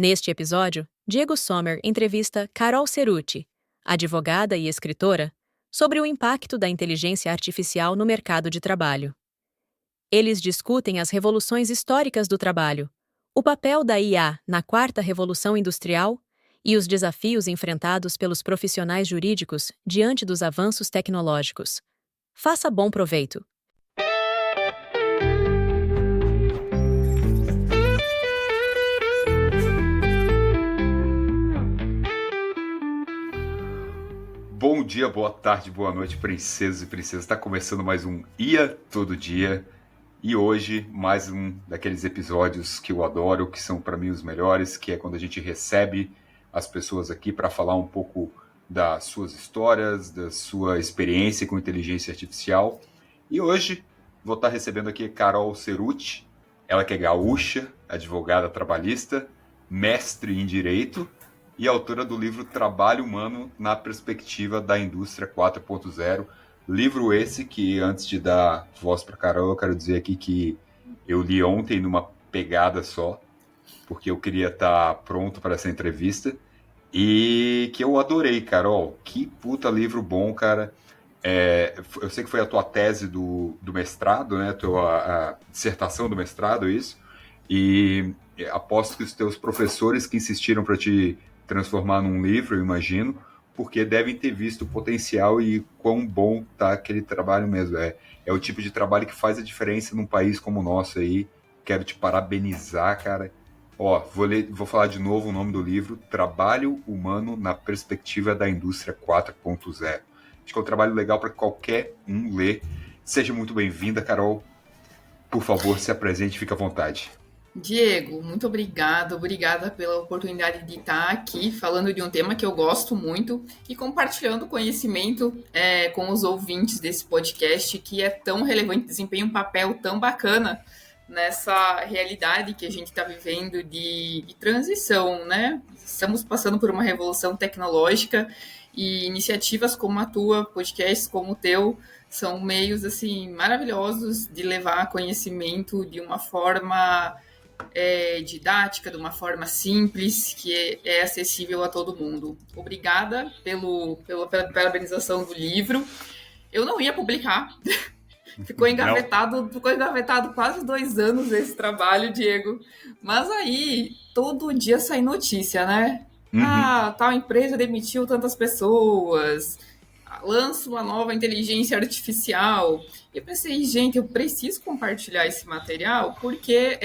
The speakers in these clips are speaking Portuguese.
Neste episódio, Diego Sommer entrevista Carol Cerutti, advogada e escritora, sobre o impacto da inteligência artificial no mercado de trabalho. Eles discutem as revoluções históricas do trabalho, o papel da IA na quarta revolução industrial e os desafios enfrentados pelos profissionais jurídicos diante dos avanços tecnológicos. Faça bom proveito. Bom dia, boa tarde, boa noite, princesas e princesas. Está começando mais um IA Todo Dia. E hoje, mais um daqueles episódios que eu adoro, que são para mim os melhores, que é quando a gente recebe as pessoas aqui para falar um pouco das suas histórias, da sua experiência com inteligência artificial. E hoje vou estar recebendo aqui Carol Cerutti, ela que é gaúcha, advogada trabalhista, mestre em Direito e autora do livro Trabalho Humano na Perspectiva da Indústria 4.0. Livro esse que, antes de dar voz para Carol, eu quero dizer aqui que eu li ontem numa pegada só, porque eu queria estar pronto para essa entrevista, e que eu adorei, Carol. Que puta livro bom, cara. Eu sei que foi a tua tese do mestrado, né? A dissertação do mestrado, isso. E aposto que os teus professores que insistiram para te transformar num livro, eu imagino, porque devem ter visto o potencial e quão bom tá aquele trabalho mesmo. É o tipo de trabalho que faz a diferença num país como o nosso aí. Quero te parabenizar, cara. Ó, vou falar de novo o nome do livro, Trabalho Humano na Perspectiva da Indústria 4.0. Acho que é um trabalho legal para qualquer um ler. Seja muito bem-vinda, Carol. Por favor, se apresente, fique à vontade. Diego, muito obrigada pela oportunidade de estar aqui falando de um tema que eu gosto muito e compartilhando conhecimento com os ouvintes desse podcast que é tão relevante, desempenha um papel tão bacana nessa realidade que a gente está vivendo de transição, né? Estamos passando por uma revolução tecnológica e iniciativas como a tua, podcasts como o teu, são meios assim maravilhosos de levar conhecimento de uma forma didática, de uma forma simples, que é acessível a todo mundo. Obrigada pela parabenização do livro. Eu não ia publicar. Ficou engavetado quase 2 anos esse trabalho, Diego. Mas aí, todo dia sai notícia, né? Tal empresa demitiu tantas pessoas, lança uma nova inteligência artificial. E eu pensei, gente, eu preciso compartilhar esse material porque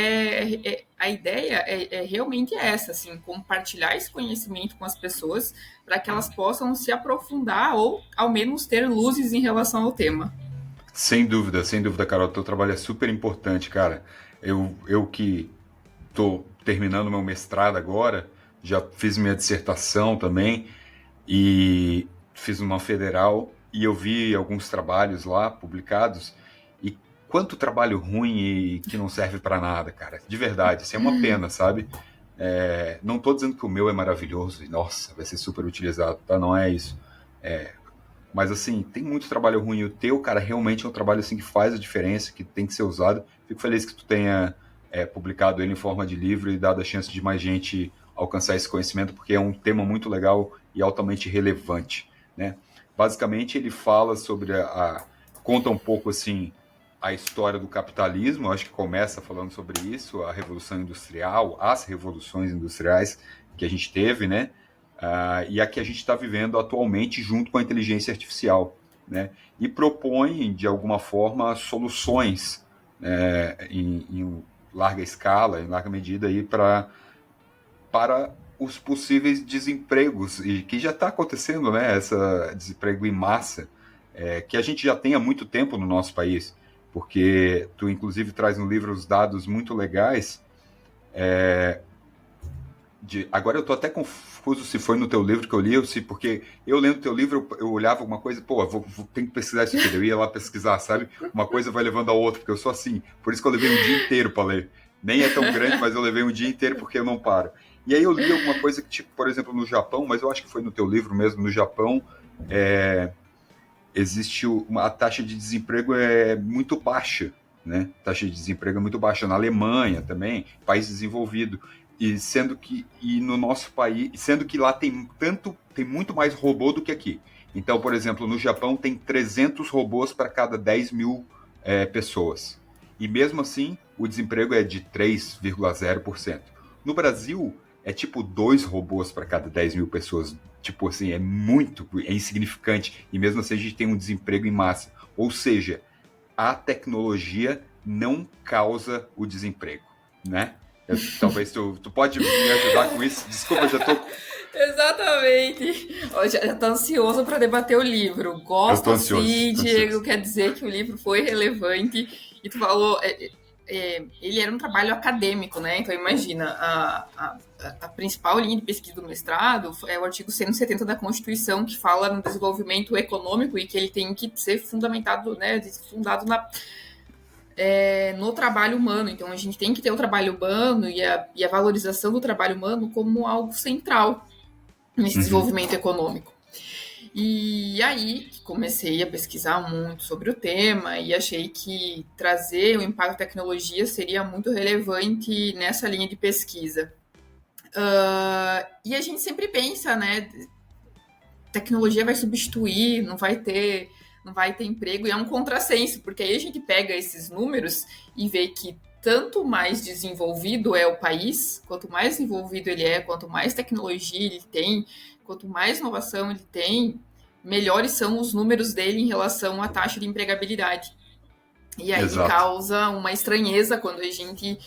a ideia é realmente essa, assim, compartilhar esse conhecimento com as pessoas para que elas possam se aprofundar ou, ao menos, ter luzes em relação ao tema. Sem dúvida, Carol. Teu trabalho é super importante, cara. Eu que tô terminando meu mestrado agora, já fiz minha dissertação também e fiz uma federal e eu vi alguns trabalhos lá publicados e quanto trabalho ruim e que não serve para nada, cara. De verdade, isso é uma pena, sabe? Não tô dizendo que o meu é maravilhoso e, nossa, vai ser super utilizado, tá? Não é isso. Mas, assim, tem muito trabalho ruim. O teu, cara, realmente é um trabalho assim, que faz a diferença, que tem que ser usado. Fico feliz que tu tenha publicado ele em forma de livro e dado a chance de mais gente alcançar esse conhecimento, porque é um tema muito legal e altamente relevante, né? Basicamente, ele fala sobre conta um pouco, assim, a história do capitalismo. Eu acho que começa falando sobre isso, a Revolução Industrial, as revoluções industriais que a gente teve, né? E a que a gente está vivendo atualmente junto com a inteligência artificial, né? E propõe, de alguma forma, soluções em larga escala, em larga medida, para os possíveis desempregos, e que já está acontecendo, né? Esse desemprego em massa, que a gente já tem há muito tempo no nosso país, porque tu, inclusive, traz no livro os dados muito legais. Agora eu tô até confuso se foi no teu livro que eu li ou se, porque eu lendo teu livro eu olhava alguma coisa, tenho que pesquisar isso aqui, eu ia lá pesquisar, sabe? Uma coisa vai levando a outra, porque eu sou assim, por isso que eu levei um dia inteiro para ler. Nem é tão grande, mas eu levei um dia inteiro porque eu não paro. E aí eu li alguma coisa que, tipo, por exemplo, no Japão, mas eu acho que foi no teu livro mesmo, no Japão, existe a taxa de desemprego é muito baixa, né? A taxa de desemprego é muito baixa. Na Alemanha também, país desenvolvido. E sendo que no nosso país, sendo que lá tem muito mais robô do que aqui. Então, por exemplo, no Japão tem 300 robôs para cada 10 mil pessoas. E mesmo assim, o desemprego é de 3,0%. No Brasil, é tipo 2 robôs para cada 10 mil pessoas. Tipo assim, é insignificante. E mesmo assim, a gente tem um desemprego em massa. Ou seja, a tecnologia não causa o desemprego, né? Talvez tu pode me ajudar com isso. Desculpa, eu já tô. Exatamente. Ó, já tá ansioso para debater o livro. Eu tô Gosto ansioso. sim, Diego. Quer dizer que o livro foi relevante. E tu falou, ele era um trabalho acadêmico, né? Então imagina, a principal linha de pesquisa do mestrado é o artigo 170 da Constituição, que fala no desenvolvimento econômico e que ele tem que ser fundamentado, né? Fundado no trabalho humano. Então a gente tem que ter o trabalho humano e a valorização do trabalho humano como algo central nesse desenvolvimento econômico. E aí comecei a pesquisar muito sobre o tema e achei que trazer o impacto da tecnologia seria muito relevante nessa linha de pesquisa. E a gente sempre pensa, né? Tecnologia vai substituir, não vai ter emprego, e é um contrassenso, porque aí a gente pega esses números e vê que tanto mais desenvolvido é o país, quanto mais desenvolvido ele é, quanto mais tecnologia ele tem, quanto mais inovação ele tem, melhores são os números dele em relação à taxa de empregabilidade. E aí Exato. Causa uma estranheza quando a gente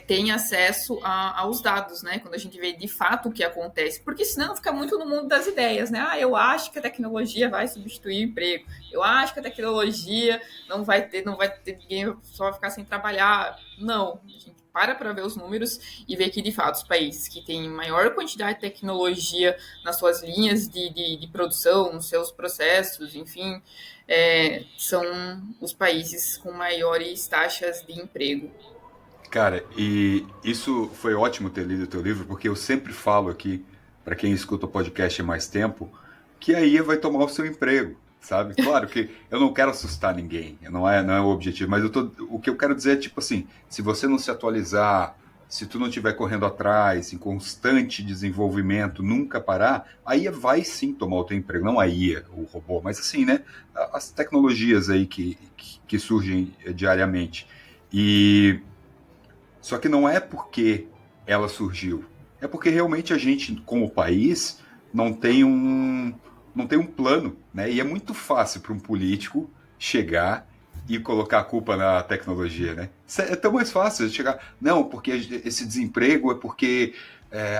tem acesso aos dados, né? Quando a gente vê de fato o que acontece. Porque senão fica muito no mundo das ideias, né? Eu acho que a tecnologia vai substituir o emprego. Eu acho que a tecnologia não vai ter ninguém só vai ficar sem trabalhar. Não. A gente para ver os números e ver que, de fato, os países que têm maior quantidade de tecnologia nas suas linhas de produção, nos seus processos, enfim, são os países com maiores taxas de emprego. Cara, e isso foi ótimo ter lido o teu livro, porque eu sempre falo aqui, para quem escuta o podcast há mais tempo, que a IA vai tomar o seu emprego, sabe? Claro que eu não quero assustar ninguém, não é o objetivo, mas o que eu quero dizer é tipo assim, se você não se atualizar, se tu não estiver correndo atrás, em constante desenvolvimento, nunca parar, a IA vai sim tomar o teu emprego, não a IA, o robô, mas assim, né? As tecnologias aí que surgem diariamente. E só que não é porque ela surgiu, é porque realmente a gente, como país, não tem um plano, né? E é muito fácil para um político chegar e colocar a culpa na tecnologia, né? É tão mais fácil chegar, não, porque esse desemprego é porque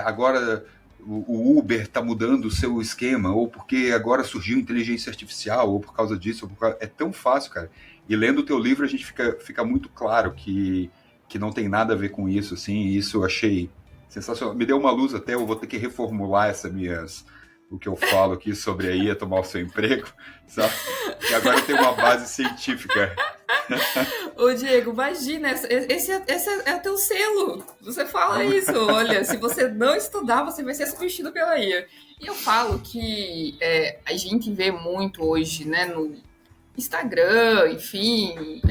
agora o Uber está mudando o seu esquema, ou porque agora surgiu inteligência artificial, ou por causa disso, é tão fácil, cara. E lendo o teu livro a gente fica muito claro que não tem nada a ver com isso, assim, e isso eu achei sensacional. Me deu uma luz até, eu vou ter que reformular o que eu falo aqui sobre a IA tomar o seu emprego, sabe? E agora tem uma base científica. Ô, Diego, imagina, esse é o teu selo. Você fala isso, olha, se você não estudar, você vai ser substituído pela IA. E eu falo que a gente vê muito hoje, né, no Instagram, enfim,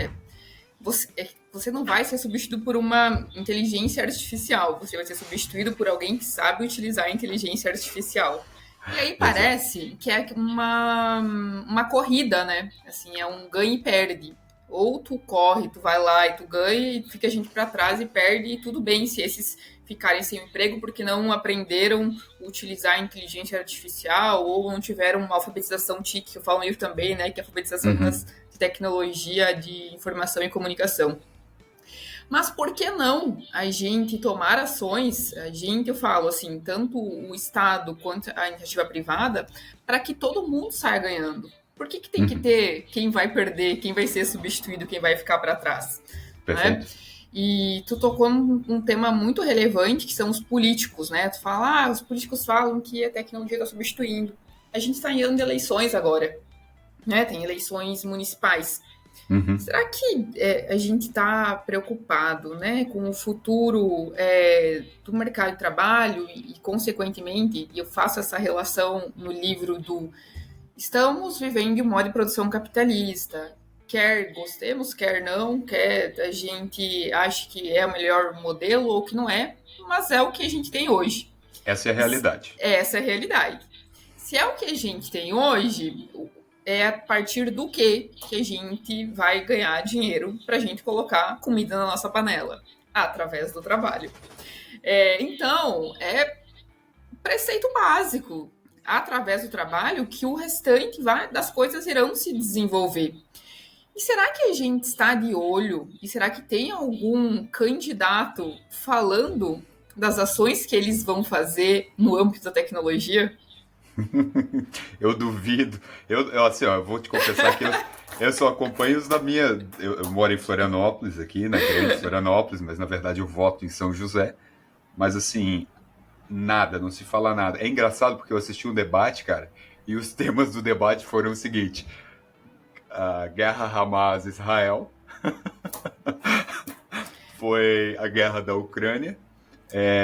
você não vai ser substituído por uma inteligência artificial, você vai ser substituído por alguém que sabe utilizar a inteligência artificial. E aí parece que é uma corrida, né? Assim, é um ganha e perde. Ou tu corre, tu vai lá e tu ganha, e fica a gente para trás e perde, e tudo bem se esses ficarem sem emprego porque não aprenderam a utilizar a inteligência artificial ou não tiveram uma alfabetização TIC, que eu falo no livro também, né? Que é a alfabetização de tecnologia de informação e comunicação. Mas por que não a gente tomar ações, eu falo assim, tanto o Estado quanto a iniciativa privada, para que todo mundo saia ganhando? Por que tem que ter quem vai perder, quem vai ser substituído, quem vai ficar para trás? Perfeito. Né? E tu tocou num tema muito relevante, que são os políticos, né? Tu fala, os políticos falam que a tecnologia está substituindo. A gente está em ano de eleições agora, né? Tem eleições municipais. Será que a gente está preocupado, né, com o futuro do mercado de trabalho e, consequentemente, eu faço essa relação no livro estamos vivendo em um modo de produção capitalista, quer gostemos, quer não, quer a gente ache que é o melhor modelo ou que não é, mas é o que a gente tem hoje. Essa é a realidade. Essa é a realidade. Se é o que a gente tem hoje, é a partir do que a gente vai ganhar dinheiro para a gente colocar comida na nossa panela, através do trabalho. Então, é preceito básico, através do trabalho, que o restante das coisas irão se desenvolver. E será que a gente está de olho? E será que tem algum candidato falando das ações que eles vão fazer no âmbito da tecnologia? Eu duvido. Assim, ó, eu vou te confessar que eu só acompanho os da minha. Eu moro em Florianópolis, aqui, na grande Florianópolis, mas na verdade eu voto em São José. Mas assim, nada, não se fala nada. É engraçado porque eu assisti um debate, cara, e os temas do debate foram o seguinte: a guerra Hamas-Israel, foi a guerra da Ucrânia,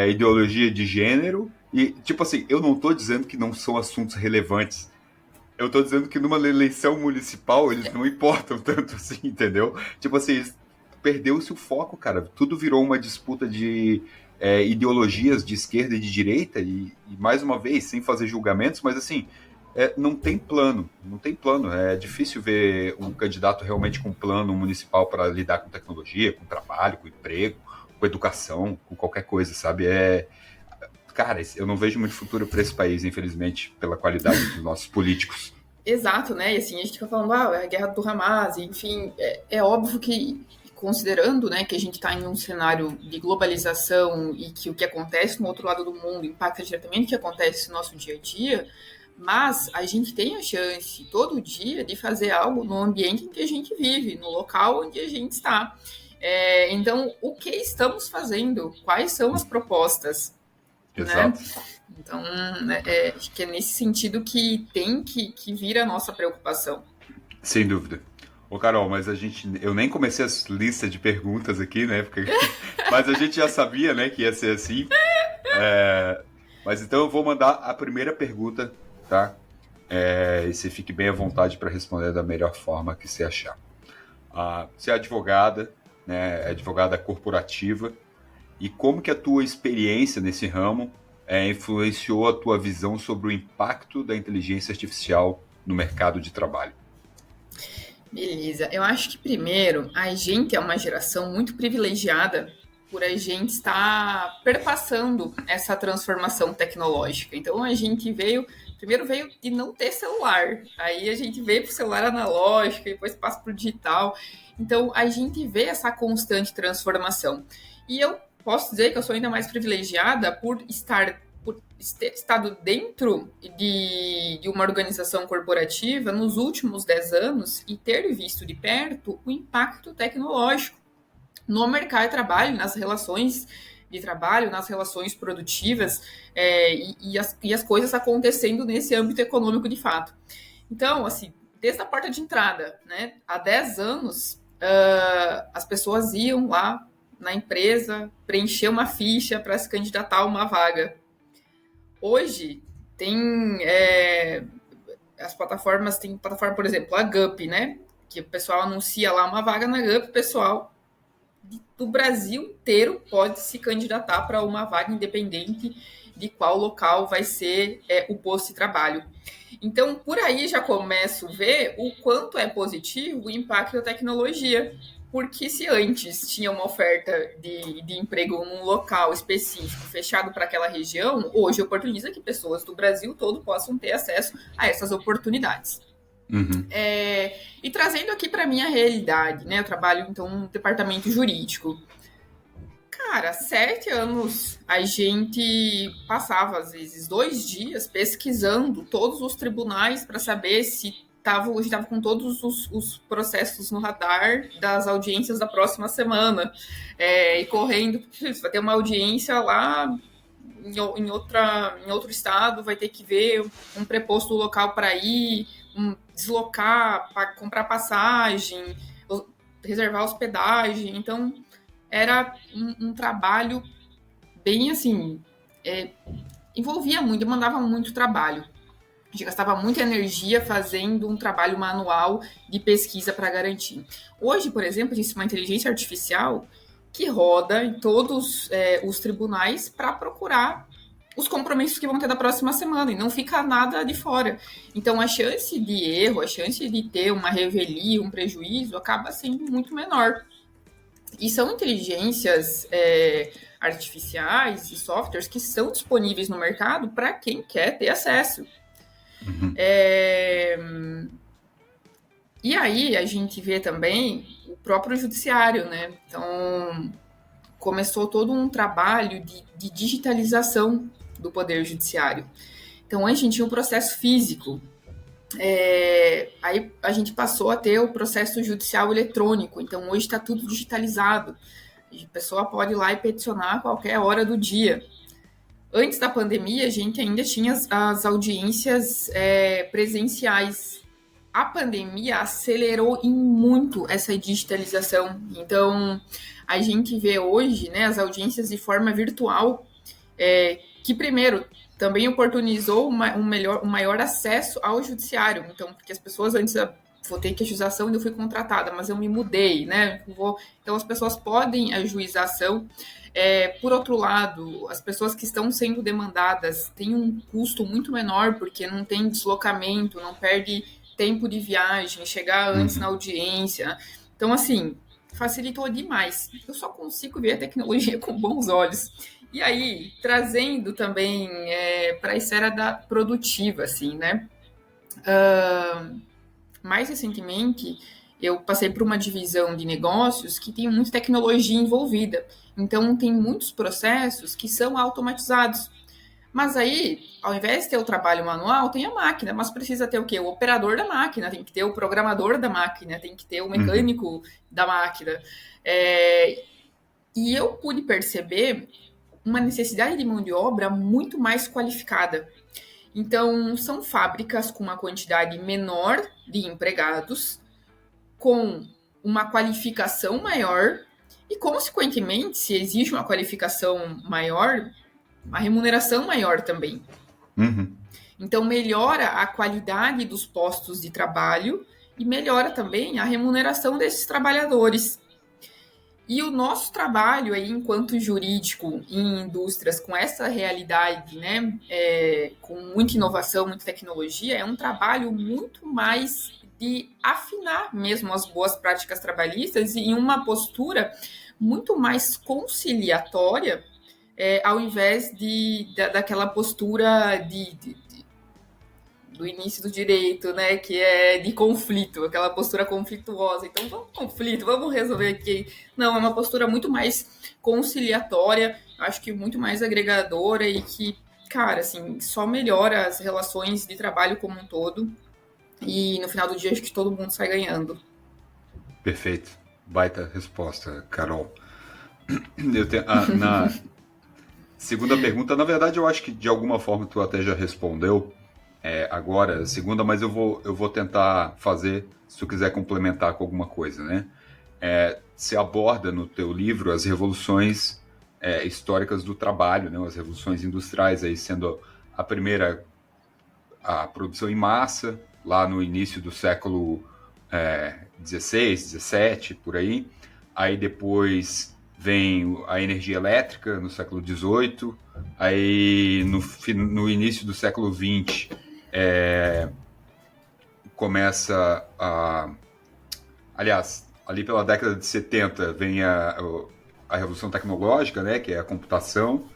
ideologia de gênero. E, tipo assim, eu não tô dizendo que não são assuntos relevantes. Eu tô dizendo que numa eleição municipal eles não importam tanto assim, entendeu? Tipo assim, perdeu-se o foco, cara. Tudo virou uma disputa de ideologias de esquerda e de direita, e mais uma vez, sem fazer julgamentos, mas assim, não tem plano, não tem plano. É difícil ver um candidato realmente com plano municipal para lidar com tecnologia, com trabalho, com emprego, com educação, com qualquer coisa, sabe? Cara, eu não vejo muito futuro para esse país, infelizmente, pela qualidade dos nossos políticos. Exato, né? E assim, a gente fica falando, é a guerra do Hamas, enfim, é óbvio que, considerando, né, que a gente está em um cenário de globalização e que o que acontece no outro lado do mundo impacta diretamente o que acontece no nosso dia a dia, mas a gente tem a chance todo dia de fazer algo no ambiente em que a gente vive, no local onde a gente está. Então, o que estamos fazendo? Quais são as propostas? Exato. Né? Então, acho que é nesse sentido que tem que vir a nossa preocupação. Sem dúvida. Ô, Carol, mas eu nem comecei as listas de perguntas aqui, né? Mas a gente já sabia, né, que ia ser assim. Mas então eu vou mandar a primeira pergunta, tá? E você fique bem à vontade para responder da melhor forma que você achar. Você é advogada, né? É advogada corporativa. E como que a tua experiência nesse ramo influenciou a tua visão sobre o impacto da inteligência artificial no mercado de trabalho? Beleza. Eu acho que, primeiro, a gente é uma geração muito privilegiada por a gente estar perpassando essa transformação tecnológica. Então, a gente primeiro veio de não ter celular, aí a gente veio para o celular analógico, depois passa para o digital. Então, a gente vê essa constante transformação. E eu posso dizer que eu sou ainda mais privilegiada por ter estado dentro de uma organização corporativa nos últimos 10 anos e ter visto de perto o impacto tecnológico no mercado de trabalho, nas relações de trabalho, nas relações produtivas e as coisas acontecendo nesse âmbito econômico de fato. Então, assim, desde a porta de entrada, né, há 10 anos, as pessoas iam lá na empresa preencher uma ficha para se candidatar a uma vaga. Hoje, as plataformas, tem plataforma, por exemplo, a GUP, né? Que o pessoal anuncia lá uma vaga na GUP, o pessoal do Brasil inteiro pode se candidatar para uma vaga independente de qual local vai ser o posto de trabalho. Então, por aí já começo a ver o quanto é positivo o impacto da tecnologia, porque se antes tinha uma oferta de emprego num local específico, fechado para aquela região, hoje oportuniza que pessoas do Brasil todo possam ter acesso a essas oportunidades. Uhum. E trazendo aqui para a minha realidade, né? Eu trabalho, então, no departamento jurídico. Cara, 7 anos a gente passava, às vezes, 2 dias pesquisando todos os tribunais para saber se hoje estava com todos os processos no radar das audiências da próxima semana. E correndo, vai ter uma audiência lá em outro estado, vai ter que ver um preposto local para ir, deslocar, para comprar passagem, reservar hospedagem. Então, era um trabalho bem assim, envolvia muito, demandava muito trabalho. A gente gastava muita energia fazendo um trabalho manual de pesquisa para garantir. Hoje, por exemplo, existe uma inteligência artificial que roda em todos os tribunais para procurar os compromissos que vão ter da próxima semana e não fica nada de fora. Então, a chance de erro, a chance de ter uma revelia, um prejuízo, acaba sendo muito menor. E são inteligências artificiais e softwares que são disponíveis no mercado para quem quer ter acesso. Uhum. E aí a gente vê também o próprio judiciário, né? Então, começou todo um trabalho de digitalização do poder judiciário. Então, antes a gente tinha um processo físico. Aí a gente passou a ter o processo judicial eletrônico. Então, hoje está tudo digitalizado. A pessoa pode ir lá e peticionar a qualquer hora do dia. Antes da pandemia, a gente ainda tinha as audiências presenciais. A pandemia acelerou em muito essa digitalização. Então, a gente vê hoje, né, as audiências de forma virtual, que primeiro também oportunizou um maior acesso ao judiciário. Então, porque as pessoas antes vou ter que ajuização e eu fui contratada, mas eu me mudei, né? Então, as pessoas podem ajuizar ação. Por outro lado, as pessoas que estão sendo demandadas têm um custo muito menor, porque não tem deslocamento, não perde tempo de viagem, chegar antes na audiência. Então, assim, facilitou demais. Eu só consigo ver a tecnologia com bons olhos. E aí, trazendo também para a esfera produtiva, assim, né? Mais recentemente, eu passei por uma divisão de negócios que tem muita tecnologia envolvida. Então, tem muitos processos que são automatizados. Mas aí, ao invés de ter o trabalho manual, tem a máquina. Mas precisa ter o quê? O operador da máquina, tem que ter o programador da máquina, tem que ter o mecânico da máquina. E eu pude perceber uma necessidade de mão de obra muito mais qualificada. Então, são fábricas com uma quantidade menor de empregados, com uma qualificação maior, e, consequentemente, se existe uma qualificação maior, uma remuneração maior também. Uhum. Então, melhora a qualidade dos postos de trabalho e melhora também a remuneração desses trabalhadores. E o nosso trabalho aí, enquanto jurídico em indústrias com essa realidade, né, com muita inovação, muita tecnologia, é um trabalho muito mais de afinar mesmo as boas práticas trabalhistas e em uma postura muito mais conciliatória, ao invés daquela postura do início do direito, né, que é de conflito, aquela postura conflituosa. Então, vamos conflito, vamos resolver aqui. Não, é uma postura muito mais conciliatória, acho que muito mais agregadora e que, cara, assim, só melhora as relações de trabalho como um todo. E no final do dia, acho que todo mundo sai ganhando. Perfeito. Baita resposta, Carol. Eu tenho, na segunda pergunta, na verdade, eu acho que de alguma forma tu até já respondeu agora, segunda, mas eu vou tentar fazer, se tu quiser complementar com alguma coisa, né? Você aborda no teu livro as revoluções históricas do trabalho, né? As revoluções industriais, aí sendo a primeira a produção em massa, lá no início do século XVI, XVII, por aí. Aí depois vem a energia elétrica no século XVIII. Aí no início do século XX começa a... Aliás, ali pela década de 70 vem a revolução tecnológica, né, que é a computação.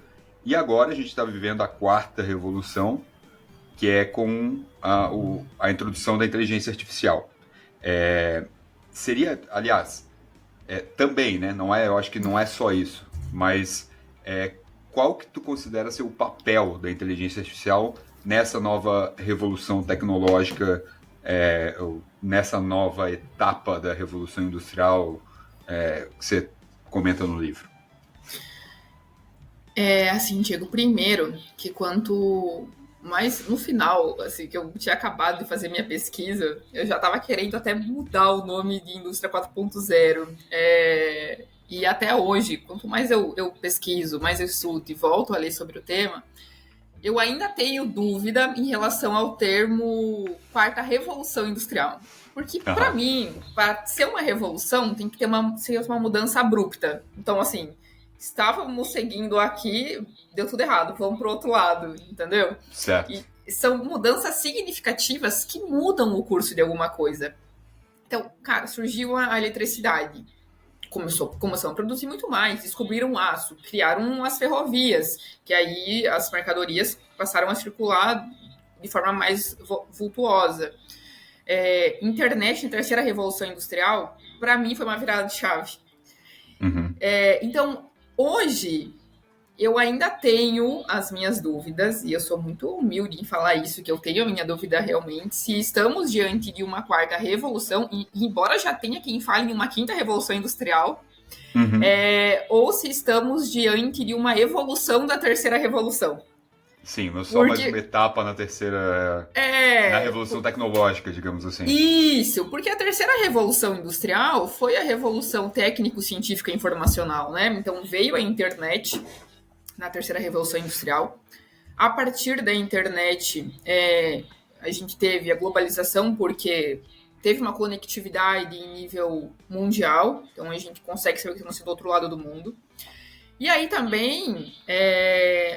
E agora a gente está vivendo a quarta revolução, que é com a introdução da inteligência artificial. Seria, aliás, também, né? Eu acho que não é só isso, mas qual que tu considera ser o papel da inteligência artificial nessa nova revolução tecnológica, nessa nova etapa da revolução industrial que você comenta no livro? Assim, Diego, primeiro, que quanto... Mas no final, assim, que eu tinha acabado de fazer minha pesquisa, eu já estava querendo até mudar o nome de Indústria 4.0. E até hoje, quanto mais eu pesquiso, mais eu estudo e volto a ler sobre o tema, eu ainda tenho dúvida em relação ao termo quarta revolução industrial. Porque, para mim, para ser uma revolução, tem que ser uma mudança abrupta. Então, assim, estávamos seguindo aqui, deu tudo errado, vamos para o outro lado, entendeu? Certo. E são mudanças significativas que mudam o curso de alguma coisa. Então, cara, surgiu a eletricidade. Começaram a produzir muito mais, descobriram o aço, criaram as ferrovias, que aí as mercadorias passaram a circular de forma mais vultuosa. Internet na terceira revolução industrial, para mim, foi uma virada de chave. Uhum. Então, hoje, eu ainda tenho as minhas dúvidas, e eu sou muito humilde em falar isso, que eu tenho a minha dúvida realmente, se estamos diante de uma quarta revolução, e embora já tenha quem fale em uma quinta revolução industrial, ou se estamos diante de uma evolução da terceira revolução. Sim, não só mais uma etapa na terceira... na revolução tecnológica, digamos assim. Isso, porque a terceira revolução industrial foi a revolução técnico-científica e informacional, né? Então veio a internet na terceira revolução industrial. A partir da internet, a gente teve a globalização, porque teve uma conectividade em nível mundial, então a gente consegue saber o que está acontecendo do outro lado do mundo. E aí também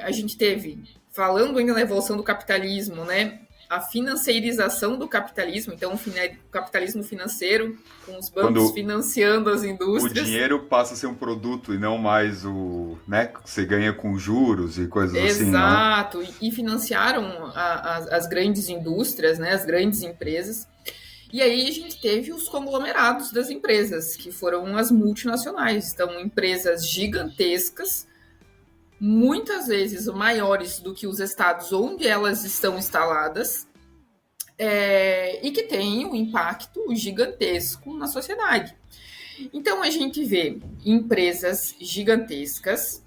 a gente teve, falando ainda na evolução do capitalismo, né, a financeirização do capitalismo, então o capitalismo financeiro, com os bancos financiando as indústrias. O dinheiro passa a ser um produto e não mais o, né, que você ganha com juros e coisas assim. Exato, né? E financiaram as grandes indústrias, né, as grandes empresas. E aí a gente teve os conglomerados das empresas, que foram as multinacionais. Então, empresas gigantescas, muitas vezes maiores do que os estados onde elas estão instaladas, e que têm um impacto gigantesco na sociedade. Então, a gente vê empresas gigantescas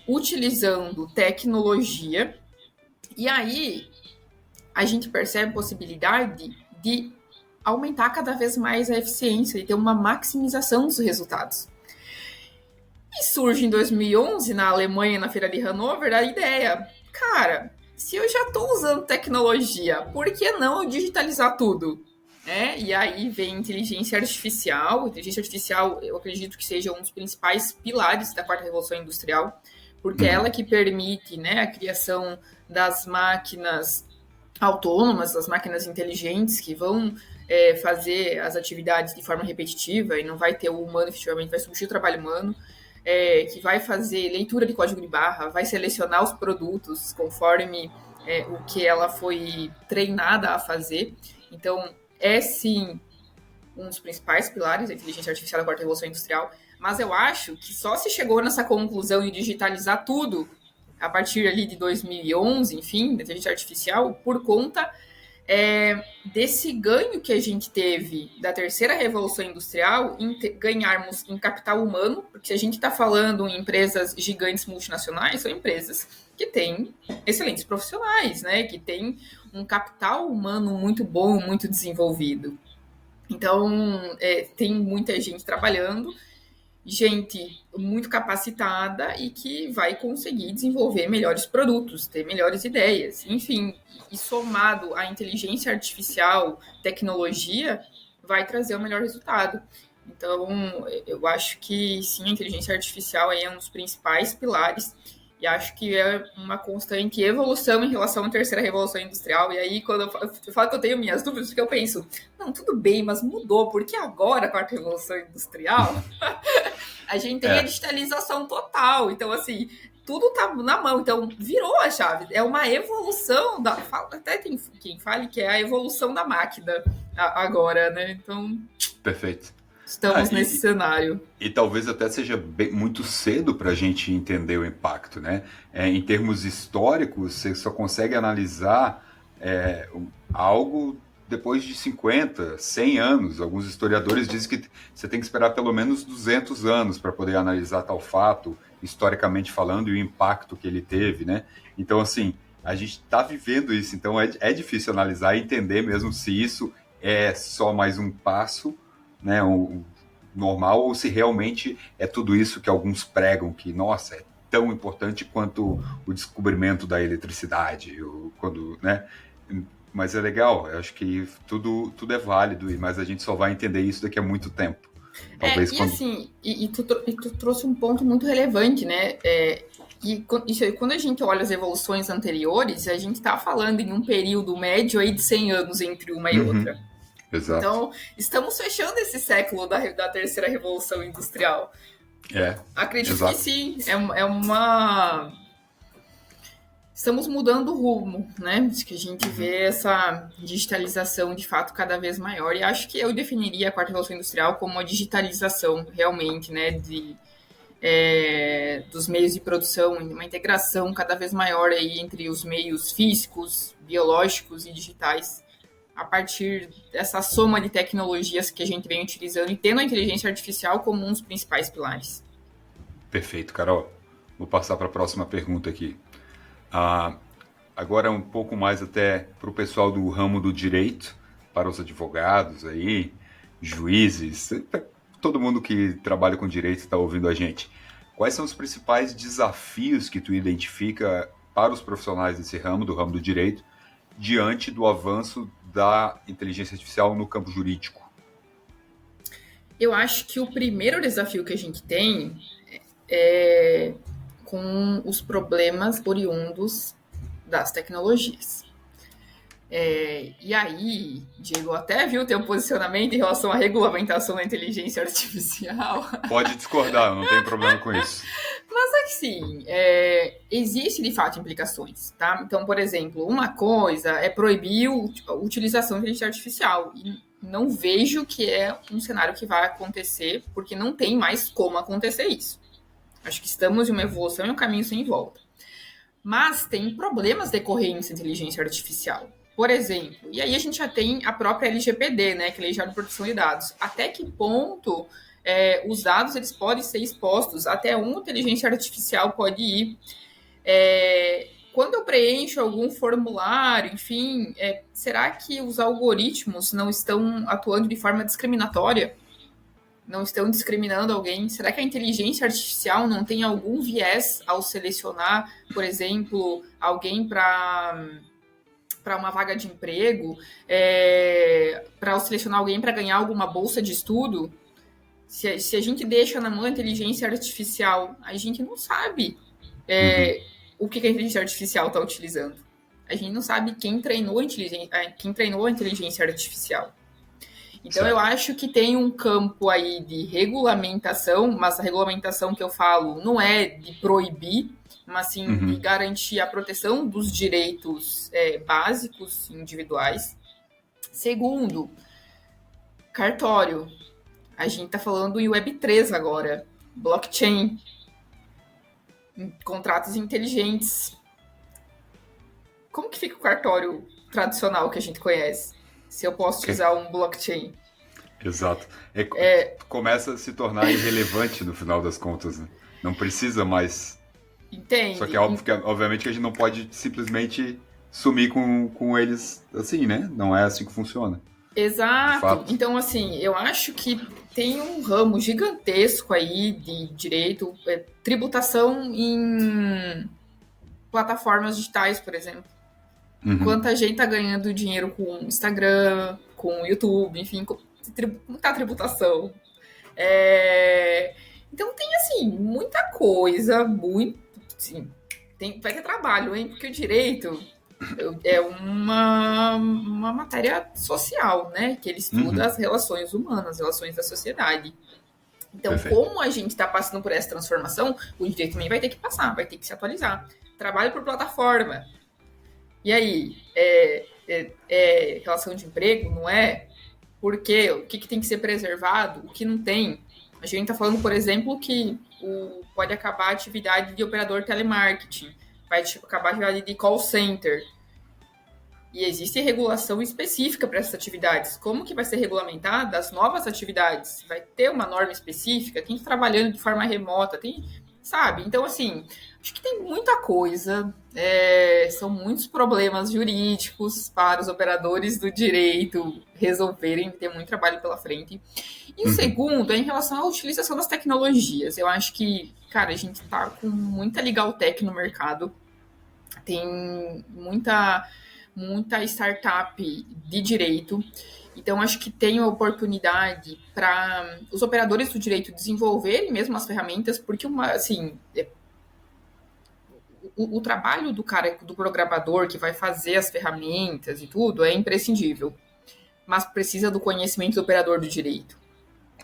utilizando tecnologia, e aí a gente percebe a possibilidade de aumentar cada vez mais a eficiência e ter uma maximização dos resultados. E surge em 2011, na Alemanha, na Feira de Hannover, a ideia, cara, se eu já estou usando tecnologia, por que não eu digitalizar tudo? E aí vem inteligência artificial. Inteligência artificial, eu acredito que seja um dos principais pilares da quarta revolução industrial, porque é ela que permite, né, a criação das máquinas autônomas, das máquinas inteligentes que vão fazer as atividades de forma repetitiva e não vai ter o humano, efetivamente, vai substituir o trabalho humano, que vai fazer leitura de código de barra, vai selecionar os produtos conforme o que ela foi treinada a fazer. Então, sim, um dos principais pilares da inteligência artificial da quarta revolução industrial, mas eu acho que só se chegou nessa conclusão de digitalizar tudo a partir ali de 2011, enfim, da inteligência artificial, por conta desse ganho que a gente teve da terceira revolução industrial em ganharmos em capital humano, porque se a gente está falando em empresas gigantes multinacionais, são empresas que têm excelentes profissionais, né, que têm um capital humano muito bom, muito desenvolvido. Então, tem muita gente trabalhando, gente muito capacitada e que vai conseguir desenvolver melhores produtos, ter melhores ideias, enfim, e somado à inteligência artificial, tecnologia, vai trazer o melhor resultado. Então, eu acho que sim, a inteligência artificial é um dos principais pilares e acho que é uma constante evolução em relação à terceira revolução industrial. E aí, quando eu falo que eu tenho minhas dúvidas, porque eu penso, não, tudo bem, mas mudou, porque agora, a quarta revolução industrial, a gente tem a digitalização total. Então, assim, tudo tá na mão. Então, virou a chave. É uma evolução até tem quem fale que é a evolução da máquina agora, né? Então, perfeito. Estamos nesse cenário. E talvez até seja muito cedo para a gente entender o impacto, né? Em termos históricos, você só consegue analisar algo depois de 50, 100 anos. Alguns historiadores dizem que você tem que esperar pelo menos 200 anos para poder analisar tal fato, historicamente falando, e o impacto que ele teve, né? Então, assim, a gente está vivendo isso. Então, é difícil analisar e entender mesmo se isso é só mais um passo, né, normal, ou se realmente é tudo isso que alguns pregam, que, nossa, é tão importante quanto o descobrimento da eletricidade, né? Mas é legal, eu acho que tudo é válido, mas a gente só vai entender isso daqui a muito tempo. Talvez tu trouxe um ponto muito relevante, né? Quando a gente olha as evoluções anteriores, a gente está falando em um período médio aí de 100 anos entre uma e outra. Exato. Então, estamos fechando esse século da terceira revolução industrial. Acredito exato. que sim, estamos mudando o rumo, né? Acho que a gente vê essa digitalização de fato cada vez maior. E acho que eu definiria a quarta revolução industrial como uma digitalização realmente, né? Dos meios de produção, uma integração cada vez maior aí entre os meios físicos, biológicos e digitais, a partir dessa soma de tecnologias que a gente vem utilizando e tendo a inteligência artificial como um dos principais pilares. Perfeito, Carol. Vou passar para a próxima pergunta aqui. Agora um pouco mais até para o pessoal do ramo do direito, para os advogados aí, juízes, todo mundo que trabalha com direito está ouvindo a gente. Quais são os principais desafios que tu identifica para os profissionais desse ramo, do ramo do direito, diante do avanço da inteligência artificial no campo jurídico? Eu acho que o primeiro desafio que a gente tem é com os problemas oriundos das tecnologias. E aí, Diego, até viu o teu posicionamento em relação à regulamentação da inteligência artificial. Pode discordar, eu não tenho problema com isso. Mas assim, existe de fato implicações, tá? Então, por exemplo, uma coisa é proibir a utilização da inteligência artificial. E não vejo que é um cenário que vai acontecer, porque não tem mais como acontecer isso. Acho que estamos em uma evolução e um caminho sem volta. Mas tem problemas decorrentes da inteligência artificial. Por exemplo, e aí a gente já tem a própria LGPD, né, que é a Lei Geral de Proteção de Dados. Até que ponto os dados eles podem ser expostos? Até uma inteligência artificial pode ir? Quando eu preencho algum formulário, enfim, será que os algoritmos não estão atuando de forma discriminatória? Não estão discriminando alguém? Será que a inteligência artificial não tem algum viés ao selecionar, por exemplo, alguém para uma vaga de emprego, para selecionar alguém para ganhar alguma bolsa de estudo? Se a gente deixa na mão da inteligência artificial, a gente não sabe o que a inteligência artificial está utilizando. A gente não sabe quem treinou a inteligência artificial. Então, eu acho que tem um campo aí de regulamentação, mas a regulamentação que eu falo não é de proibir, mas sim de garantir a proteção dos direitos básicos individuais. Segundo, cartório. A gente está falando em Web3 agora, blockchain, contratos inteligentes. Como que fica o cartório tradicional que a gente conhece? Se eu posso utilizar um blockchain. Exato. Começa a se tornar irrelevante no final das contas, né? Não precisa mais. Entende? Só que é óbvio que, obviamente, que a gente não pode simplesmente sumir com eles assim, né? Não é assim que funciona. Exato. Então, assim, eu acho que tem um ramo gigantesco aí de direito, tributação em plataformas digitais, por exemplo. Quanta gente tá ganhando dinheiro com Instagram, com YouTube, enfim, muita tributação. Então tem, assim, muita coisa, assim, vai ter trabalho, hein? Porque o direito é uma matéria social, né? Que ele estuda as relações humanas, as relações da sociedade. Então, como a gente está passando por essa transformação, o direito também vai ter que passar, vai ter que se atualizar. Trabalho por plataforma. E aí, relação de emprego, não é? Por quê? O que tem que ser preservado? O que não tem? A gente está falando, por exemplo, que pode acabar a atividade de operador telemarketing, vai acabar a atividade de call center. E existe regulação específica para essas atividades. Como que vai ser regulamentada as novas atividades? Vai ter uma norma específica? Quem está trabalhando de forma remota? Sabe? Então, assim, Acho que tem muita coisa, são muitos problemas jurídicos para os operadores do direito resolverem, ter muito trabalho pela frente. E o segundo é em relação à utilização das tecnologias. Eu acho que, cara, a gente está com muita legal tech no mercado, tem muita startup de direito. Então, acho que tem a oportunidade para os operadores do direito desenvolverem mesmo as ferramentas, porque o trabalho do cara, do programador que vai fazer as ferramentas e tudo é imprescindível, mas precisa do conhecimento do operador do direito.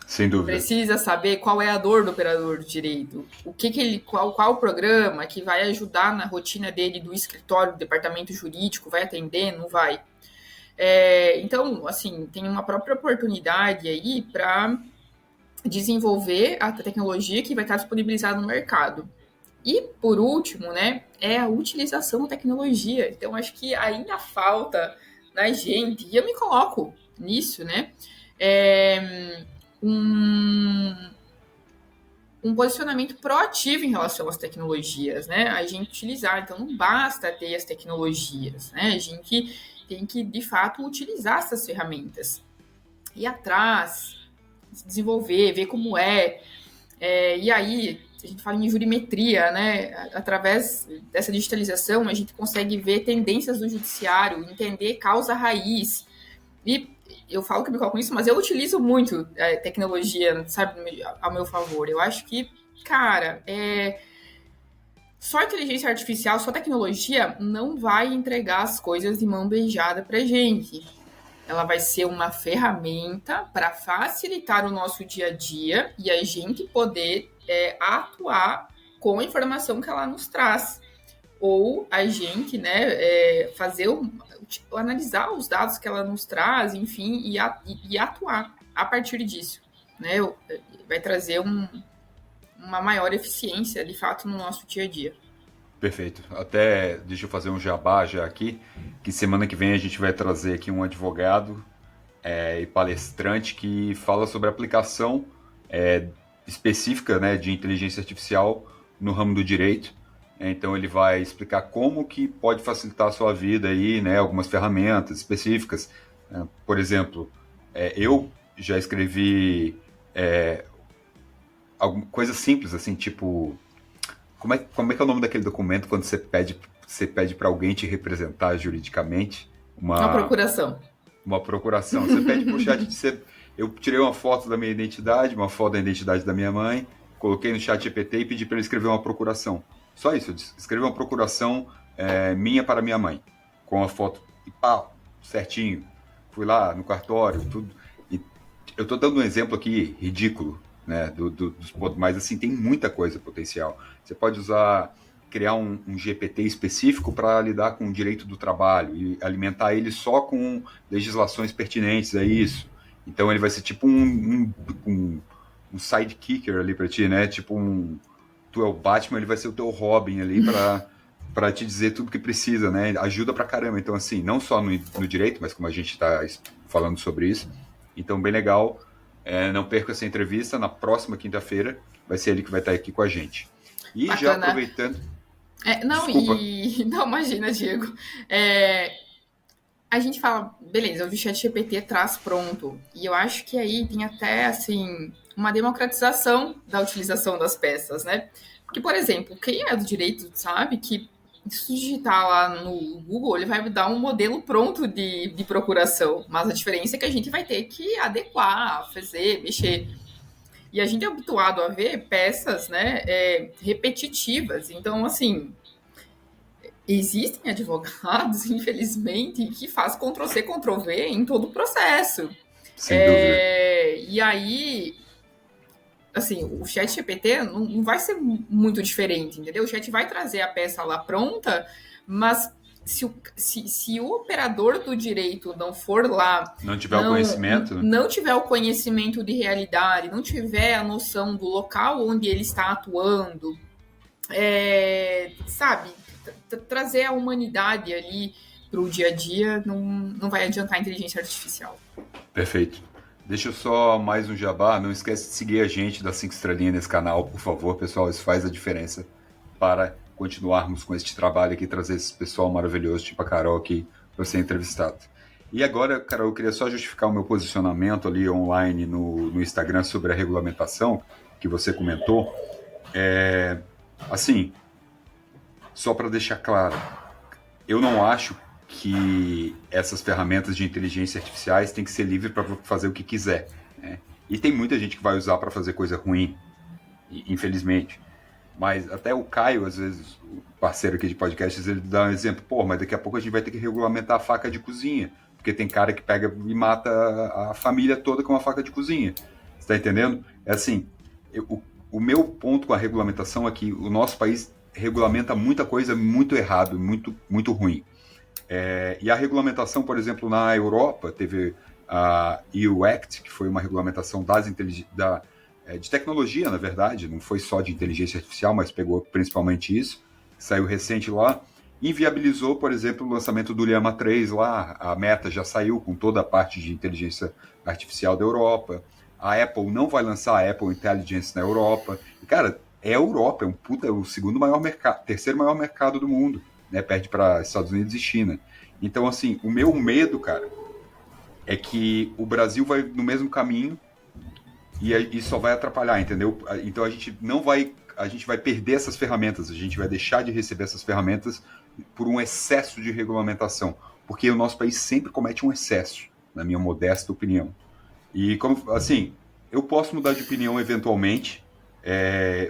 Sem dúvida. Precisa saber qual é a dor do operador do direito, qual o programa que vai ajudar na rotina dele do escritório, do departamento jurídico, vai atender, não vai. Então, assim, tem uma própria oportunidade aí para desenvolver a tecnologia que vai estar disponibilizada no mercado. E, por último, né, é a utilização da tecnologia. Então, acho que ainda falta na gente, e eu me coloco nisso, né, um posicionamento proativo em relação às tecnologias, né, a gente utilizar. Então, não basta ter as tecnologias, né, a gente tem que, de fato, utilizar essas ferramentas. Ir atrás, desenvolver, ver como e aí, a gente fala em jurimetria, né? Através dessa digitalização, a gente consegue ver tendências do judiciário, entender causa raiz. E eu falo que me coloco nisso, mas eu utilizo muito tecnologia, sabe, ao meu favor. Eu acho que, cara, só inteligência artificial, só tecnologia não vai entregar as coisas de mão beijada pra gente. Ela vai ser uma ferramenta para facilitar o nosso dia a dia e a gente poder atuar com a informação que ela nos traz. Ou a gente, né, analisar os dados que ela nos traz, enfim, e atuar a partir disso. Né? Vai trazer uma maior eficiência, de fato, no nosso dia a dia. Perfeito. Até deixa eu fazer um jabá já aqui, que semana que vem a gente vai trazer aqui um advogado e palestrante que fala sobre a aplicação específica, né, de inteligência artificial no ramo do direito. Então ele vai explicar como que pode facilitar a sua vida aí, né, algumas ferramentas específicas. Por exemplo, eu já escrevi alguma coisa simples, assim, tipo... Como é que é o nome daquele documento quando você pede para alguém te representar juridicamente? Uma procuração. Uma procuração. Você pede para o chat, eu tirei uma foto da minha identidade, uma foto da identidade da minha mãe, coloquei no chat GPT e pedi para ele escrever uma procuração. Só isso, eu escrevi uma procuração minha para minha mãe, com a foto, e pá, certinho. Fui lá no cartório, tudo. E eu estou dando um exemplo aqui ridículo, né, dos pontos, mas assim, tem muita coisa potencial. Você pode criar um GPT específico para lidar com o direito do trabalho e alimentar ele só com legislações pertinentes a isso. Então ele vai ser tipo um sidekicker ali para ti, né? Tipo tu é o Batman, ele vai ser o teu Robin ali para te dizer tudo que precisa, né? Ajuda pra caramba. Então assim, não só no direito, mas como a gente está falando sobre isso. Então bem legal. Não perca essa entrevista, na próxima quinta-feira vai ser ele que vai estar aqui com a gente. E bacana. Já aproveitando... Não, imagina, Diego. A gente fala, beleza, o ChatGPT traz pronto. E eu acho que aí tem até, assim, uma democratização da utilização das peças, né? Porque, por exemplo, quem é do direito sabe que se digitar lá no Google, ele vai dar um modelo pronto de procuração. Mas a diferença é que a gente vai ter que adequar, fazer, mexer. E a gente é habituado a ver peças, né, repetitivas. Então, assim, existem advogados, infelizmente, que fazem Ctrl-C, Ctrl-V em todo o processo. Sem dúvida. E aí, assim, o ChatGPT não vai ser muito diferente, entendeu? O chat vai trazer a peça lá pronta, mas se o operador do direito não for lá... Não tiver o conhecimento. Não tiver o conhecimento de realidade, não tiver a noção do local onde ele está atuando, sabe? Trazer a humanidade ali para o dia a dia não vai adiantar a inteligência artificial. Perfeito. Deixa eu só mais um jabá. Não esquece de seguir a gente, dar 5 estrelinhas nesse canal, por favor, pessoal. Isso faz a diferença para continuarmos com este trabalho aqui, trazer esse pessoal maravilhoso, tipo a Carol aqui, para ser entrevistado. E agora, Carol, eu queria só justificar o meu posicionamento ali online no Instagram sobre a regulamentação, que você comentou. Assim, só para deixar claro, eu não acho que essas ferramentas de inteligência artificiais têm que ser livres para fazer o que quiser, né? E tem muita gente que vai usar para fazer coisa ruim, infelizmente. Mas até o Caio, às vezes, o parceiro aqui de podcasts, ele dá um exemplo. Pô, mas daqui a pouco a gente vai ter que regulamentar a faca de cozinha. Porque tem cara que pega e mata a família toda com uma faca de cozinha. Você tá entendendo? É assim, o meu ponto com a regulamentação é que o nosso país regulamenta muita coisa muito errado, muito, muito ruim. E a regulamentação, por exemplo, na Europa, teve a EU Act, que foi uma regulamentação de tecnologia, na verdade, não foi só de inteligência artificial, mas pegou principalmente isso, saiu recente lá, inviabilizou, por exemplo, o lançamento do Llama 3 lá, a Meta já saiu com toda a parte de inteligência artificial da Europa, a Apple não vai lançar a Apple Intelligence na Europa, e, cara, é a Europa, é o segundo maior mercado, terceiro maior mercado do mundo, né, perde para Estados Unidos e China. Então, assim, o meu medo, cara, é que o Brasil vai no mesmo caminho e só vai atrapalhar, entendeu? Então a gente vai perder essas ferramentas, a gente vai deixar de receber essas ferramentas por um excesso de regulamentação, porque o nosso país sempre comete um excesso, na minha modesta opinião. E como, assim, eu posso mudar de opinião eventualmente,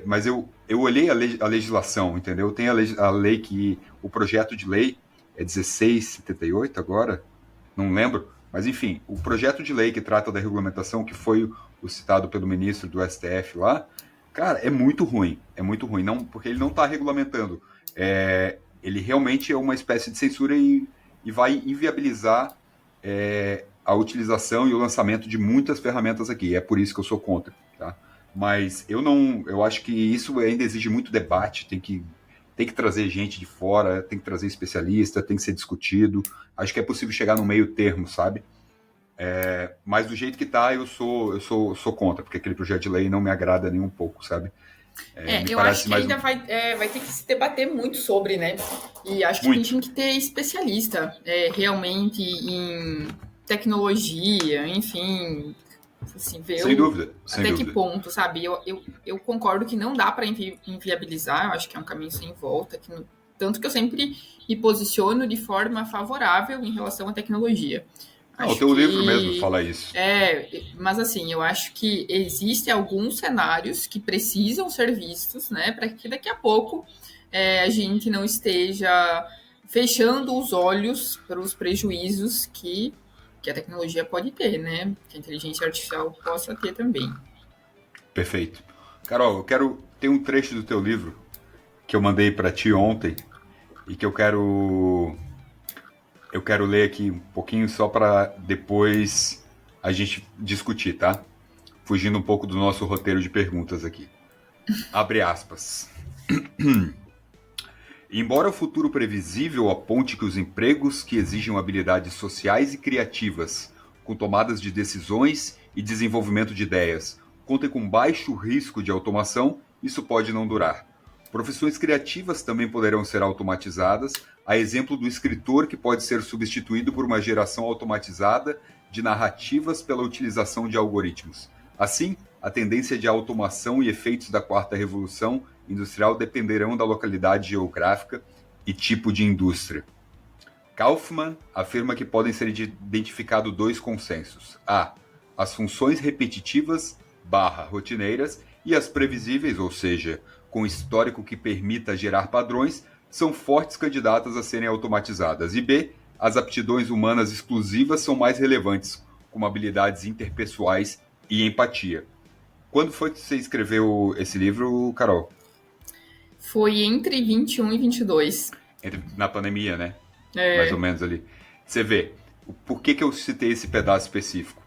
mas eu olhei a legislação, entendeu? Tem a lei que o projeto de lei é 1678 agora, não lembro, mas enfim, o projeto de lei que trata da regulamentação, que foi o citado pelo ministro do STF lá, cara, é muito ruim, não, porque ele não está regulamentando, ele realmente é uma espécie de censura e vai inviabilizar a utilização e o lançamento de muitas ferramentas aqui, é por isso que eu sou contra, tá? Mas eu acho que isso ainda exige muito debate, tem que trazer gente de fora, tem que trazer especialista, tem que ser discutido. Acho que é possível chegar no meio termo, sabe? Mas do jeito que tá, eu sou contra, porque aquele projeto de lei não me agrada nem um pouco, sabe? Eu acho que ainda vai ter que se debater muito sobre, né? E acho que a gente tem que ter especialista realmente em tecnologia, enfim, assim, ver sem dúvida. Que ponto, sabe? Eu concordo que não dá para inviabilizar, eu acho que é um caminho sem volta, tanto que eu sempre me posiciono de forma favorável em relação à tecnologia. O teu livro mesmo fala isso. Mas assim, eu acho que existem alguns cenários que precisam ser vistos, né, para que daqui a pouco a gente não esteja fechando os olhos para os prejuízos que a tecnologia pode ter, né? Que a inteligência artificial possa ter também. Perfeito. Carol, eu quero ter um trecho do teu livro que eu mandei para ti ontem e que eu quero ler aqui um pouquinho só para depois a gente discutir, tá? Fugindo um pouco do nosso roteiro de perguntas aqui. Abre aspas. Embora o futuro previsível aponte que os empregos que exigem habilidades sociais e criativas, com tomadas de decisões e desenvolvimento de ideias, contem com baixo risco de automação, isso pode não durar. Profissões criativas também poderão ser automatizadas, a exemplo do escritor que pode ser substituído por uma geração automatizada de narrativas pela utilização de algoritmos. Assim, a tendência de automação e efeitos da quarta revolução industrial dependerão da localidade geográfica e tipo de indústria. Kaufman afirma que podem ser identificados dois consensos. As funções repetitivas / rotineiras e as previsíveis, ou seja, com histórico que permita gerar padrões, são fortes candidatas a serem automatizadas. E B, as aptidões humanas exclusivas são mais relevantes, como habilidades interpessoais e empatia. Quando foi que você escreveu esse livro, Carol? Foi entre 21 e 22. Na pandemia, né? Mais ou menos ali. Você vê, por que eu citei esse pedaço específico?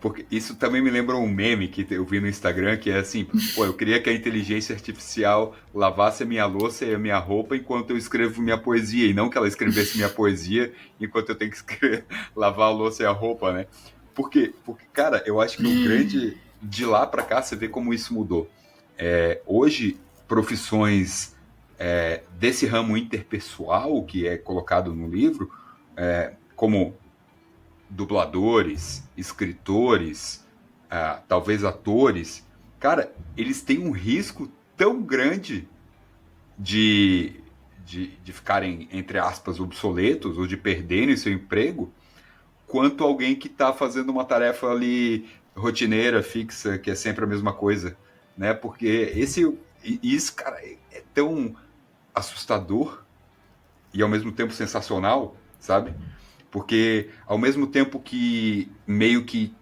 Porque isso também me lembra um meme que eu vi no Instagram, que é assim, eu queria que a inteligência artificial lavasse a minha louça e a minha roupa enquanto eu escrevo minha poesia, e não que ela escrevesse minha poesia enquanto eu tenho que lavar a louça e a roupa, né? Por quê? Porque, cara, eu acho que o grande... De lá para cá, você vê como isso mudou. Hoje, profissões desse ramo interpessoal que é colocado no livro, como dubladores, escritores, talvez atores, cara, eles têm um risco tão grande de ficarem, entre aspas, obsoletos ou de perderem seu emprego, quanto alguém que está fazendo uma tarefa ali rotineira, fixa, que é sempre a mesma coisa, né? Porque isso, cara, é tão assustador e ao mesmo tempo sensacional, sabe? Porque ao mesmo tempo que meio que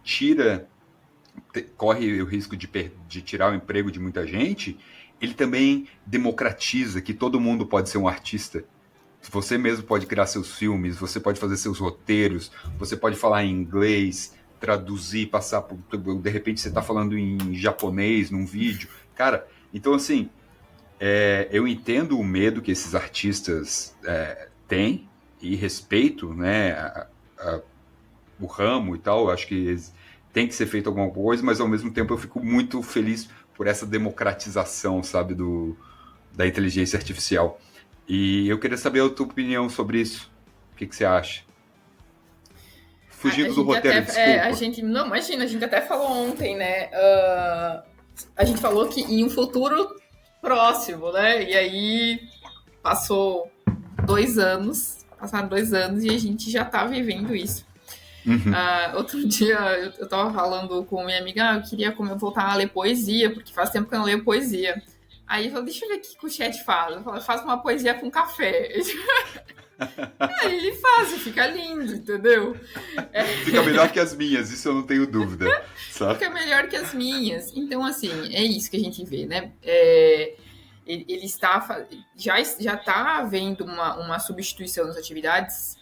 corre o risco de tirar o emprego de muita gente, ele também democratiza que todo mundo pode ser um artista. Você mesmo pode criar seus filmes, você pode fazer seus roteiros, você pode falar em inglês, traduzir, passar por... De repente você está falando em japonês num vídeo. Cara, então assim, eu entendo o medo que esses artistas têm e respeito, né, o ramo e tal. Eu acho que tem que ser feito alguma coisa, mas ao mesmo tempo eu fico muito feliz por essa democratização, sabe, da inteligência artificial. E eu queria saber a tua opinião sobre isso. O que você acha? Fugindo do roteiro, desculpa. Não, imagina, a gente até falou ontem, né? A gente falou que em um futuro próximo, né? E aí passaram 2 anos e a gente já tá vivendo isso. Uhum. Outro dia eu tava falando com minha amiga, eu queria voltar a ler poesia, porque faz tempo que eu não leio poesia. Aí eu falei, deixa eu ver o que o chat faz. Eu falei, faz uma poesia com café. Aí ele faz, fica lindo, entendeu? Fica melhor que as minhas, isso eu não tenho dúvida. Sabe? Fica melhor que as minhas. Então, assim, é isso que a gente vê, né? Ele já está havendo uma substituição das atividades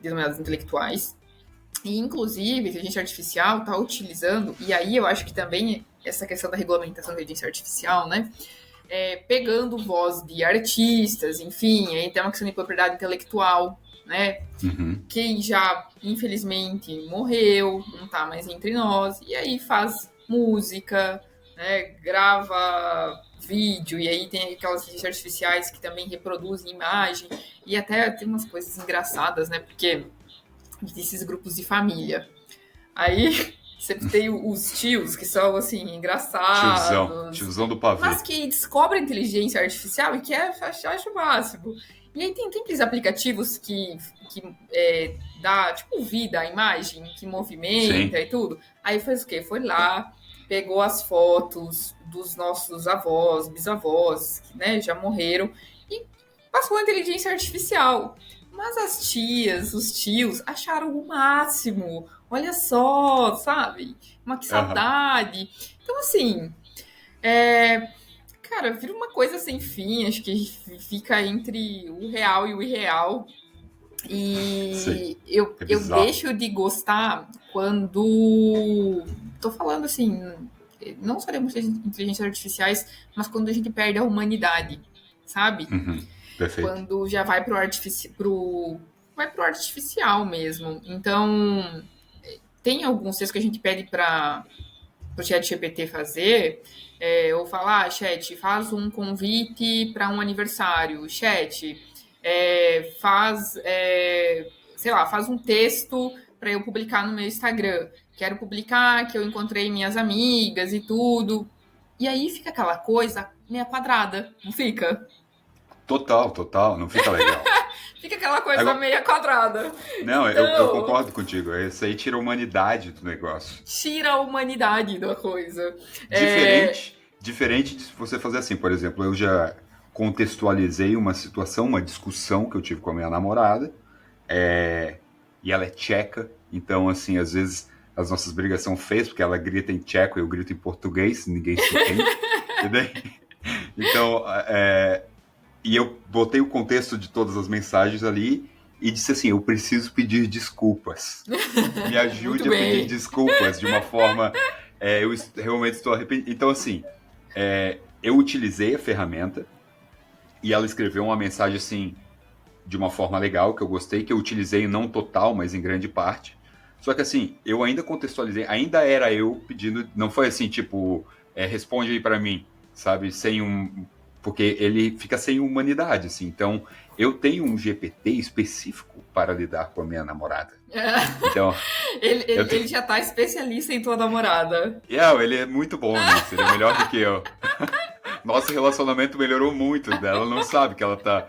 denominadas intelectuais. E, inclusive, a inteligência artificial está utilizando, e aí eu acho que também essa questão da regulamentação da inteligência artificial, né? Pegando voz de artistas, enfim, aí tem uma questão de propriedade intelectual, né? Uhum. Quem já, infelizmente, morreu, não está mais entre nós, e aí faz música, né? Grava vídeo, e aí tem aquelas inteligências artificiais que também reproduzem imagem, e até tem umas coisas engraçadas, né? Porque desses grupos de família. Aí você tem os tios que são, assim, engraçados. Tiozão do pavê. Mas que descobrem a inteligência artificial e que acho o máximo. E aí tem aqueles aplicativos que dá, tipo, vida à imagem, que movimenta. Sim. E tudo. Aí fez o quê? Foi lá, pegou as fotos dos nossos avós, bisavós, que, né, já morreram, e passou a inteligência artificial. Mas as tias, os tios, acharam o máximo. Olha só, sabe? Que saudade. Uhum. Então, assim, cara, vira uma coisa sem fim. Acho que fica entre o real e o irreal. E eu deixo de gostar quando... Tô falando, assim, não só de inteligências artificiais, mas quando a gente perde a humanidade, sabe? Uhum. Perfeito. Quando já vai pro artificial mesmo. Então, tem alguns textos que a gente pede para o chat GPT fazer, ou falar, chat, faz um convite para um aniversário, chat, faz um texto para eu publicar no meu Instagram. Quero publicar que eu encontrei minhas amigas e tudo. E aí fica aquela coisa meia quadrada, não fica? Total, não fica legal. Fica aquela coisa meia quadrada. Não, então, eu concordo contigo. Isso aí tira a humanidade do negócio. Tira a humanidade da coisa. Diferente de você fazer assim, por exemplo, eu já contextualizei uma situação, uma discussão que eu tive com a minha namorada, e ela é tcheca, então, assim, às vezes as nossas brigas são feias, porque ela grita em tcheco e eu grito em português, ninguém se entende, entendeu? Então, e eu botei o contexto de todas as mensagens ali e disse assim, eu preciso pedir desculpas. Me ajude a pedir desculpas de uma forma... eu realmente estou arrependido. Então, assim, eu utilizei a ferramenta e ela escreveu uma mensagem, assim, de uma forma legal, que eu gostei, que eu utilizei não total, mas em grande parte. Só que, assim, eu ainda contextualizei, ainda era eu pedindo... Não foi assim, tipo, responde aí pra mim, sabe? Sem porque ele fica sem humanidade, assim. Então, eu tenho um GPT específico para lidar com a minha namorada. Então, ele já tá especialista em tua namorada. ele é muito bom nisso, ele é melhor do que eu. Nosso relacionamento melhorou muito, ela não sabe que ela tá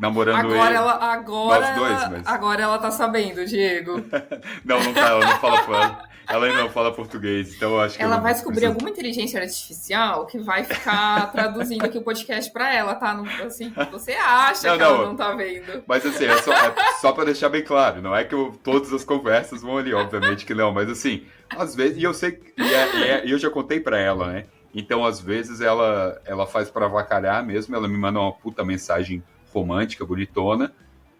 namorando ele. Nós dois, mas... Agora ela tá sabendo, Diego. Não tá, ela não fala. Ela ainda não fala português, então eu acho que... Ela vai descobrir alguma inteligência artificial que vai ficar traduzindo aqui o podcast pra ela, tá? Assim, você acha que ela não tá vendo. Mas assim, é só pra deixar bem claro, não é que todas as conversas vão ali, obviamente que não, mas assim, às vezes, e eu sei, e eu já contei pra ela, né? Então, às vezes, ela faz pra avacalhar mesmo, ela me manda uma puta mensagem romântica, bonitona,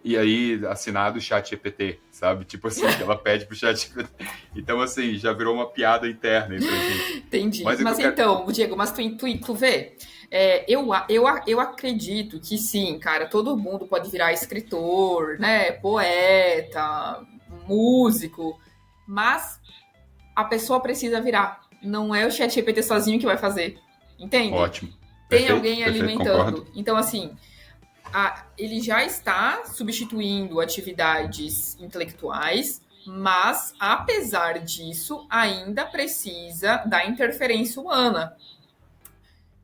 e aí, assinado ChatGPT, sabe? Tipo assim, ela pede pro ChatGPT. Então, assim, já virou uma piada interna entre a gente. Entendi. Mas então, Diego, mas tu vê, eu acredito que sim, cara, todo mundo pode virar escritor, né? Poeta, músico, mas a pessoa precisa virar. Não é o ChatGPT sozinho que vai fazer. Entende? Ótimo. Tem alguém alimentando. Concordo. Então, assim... ele já está substituindo atividades intelectuais, mas, apesar disso, ainda precisa da interferência humana.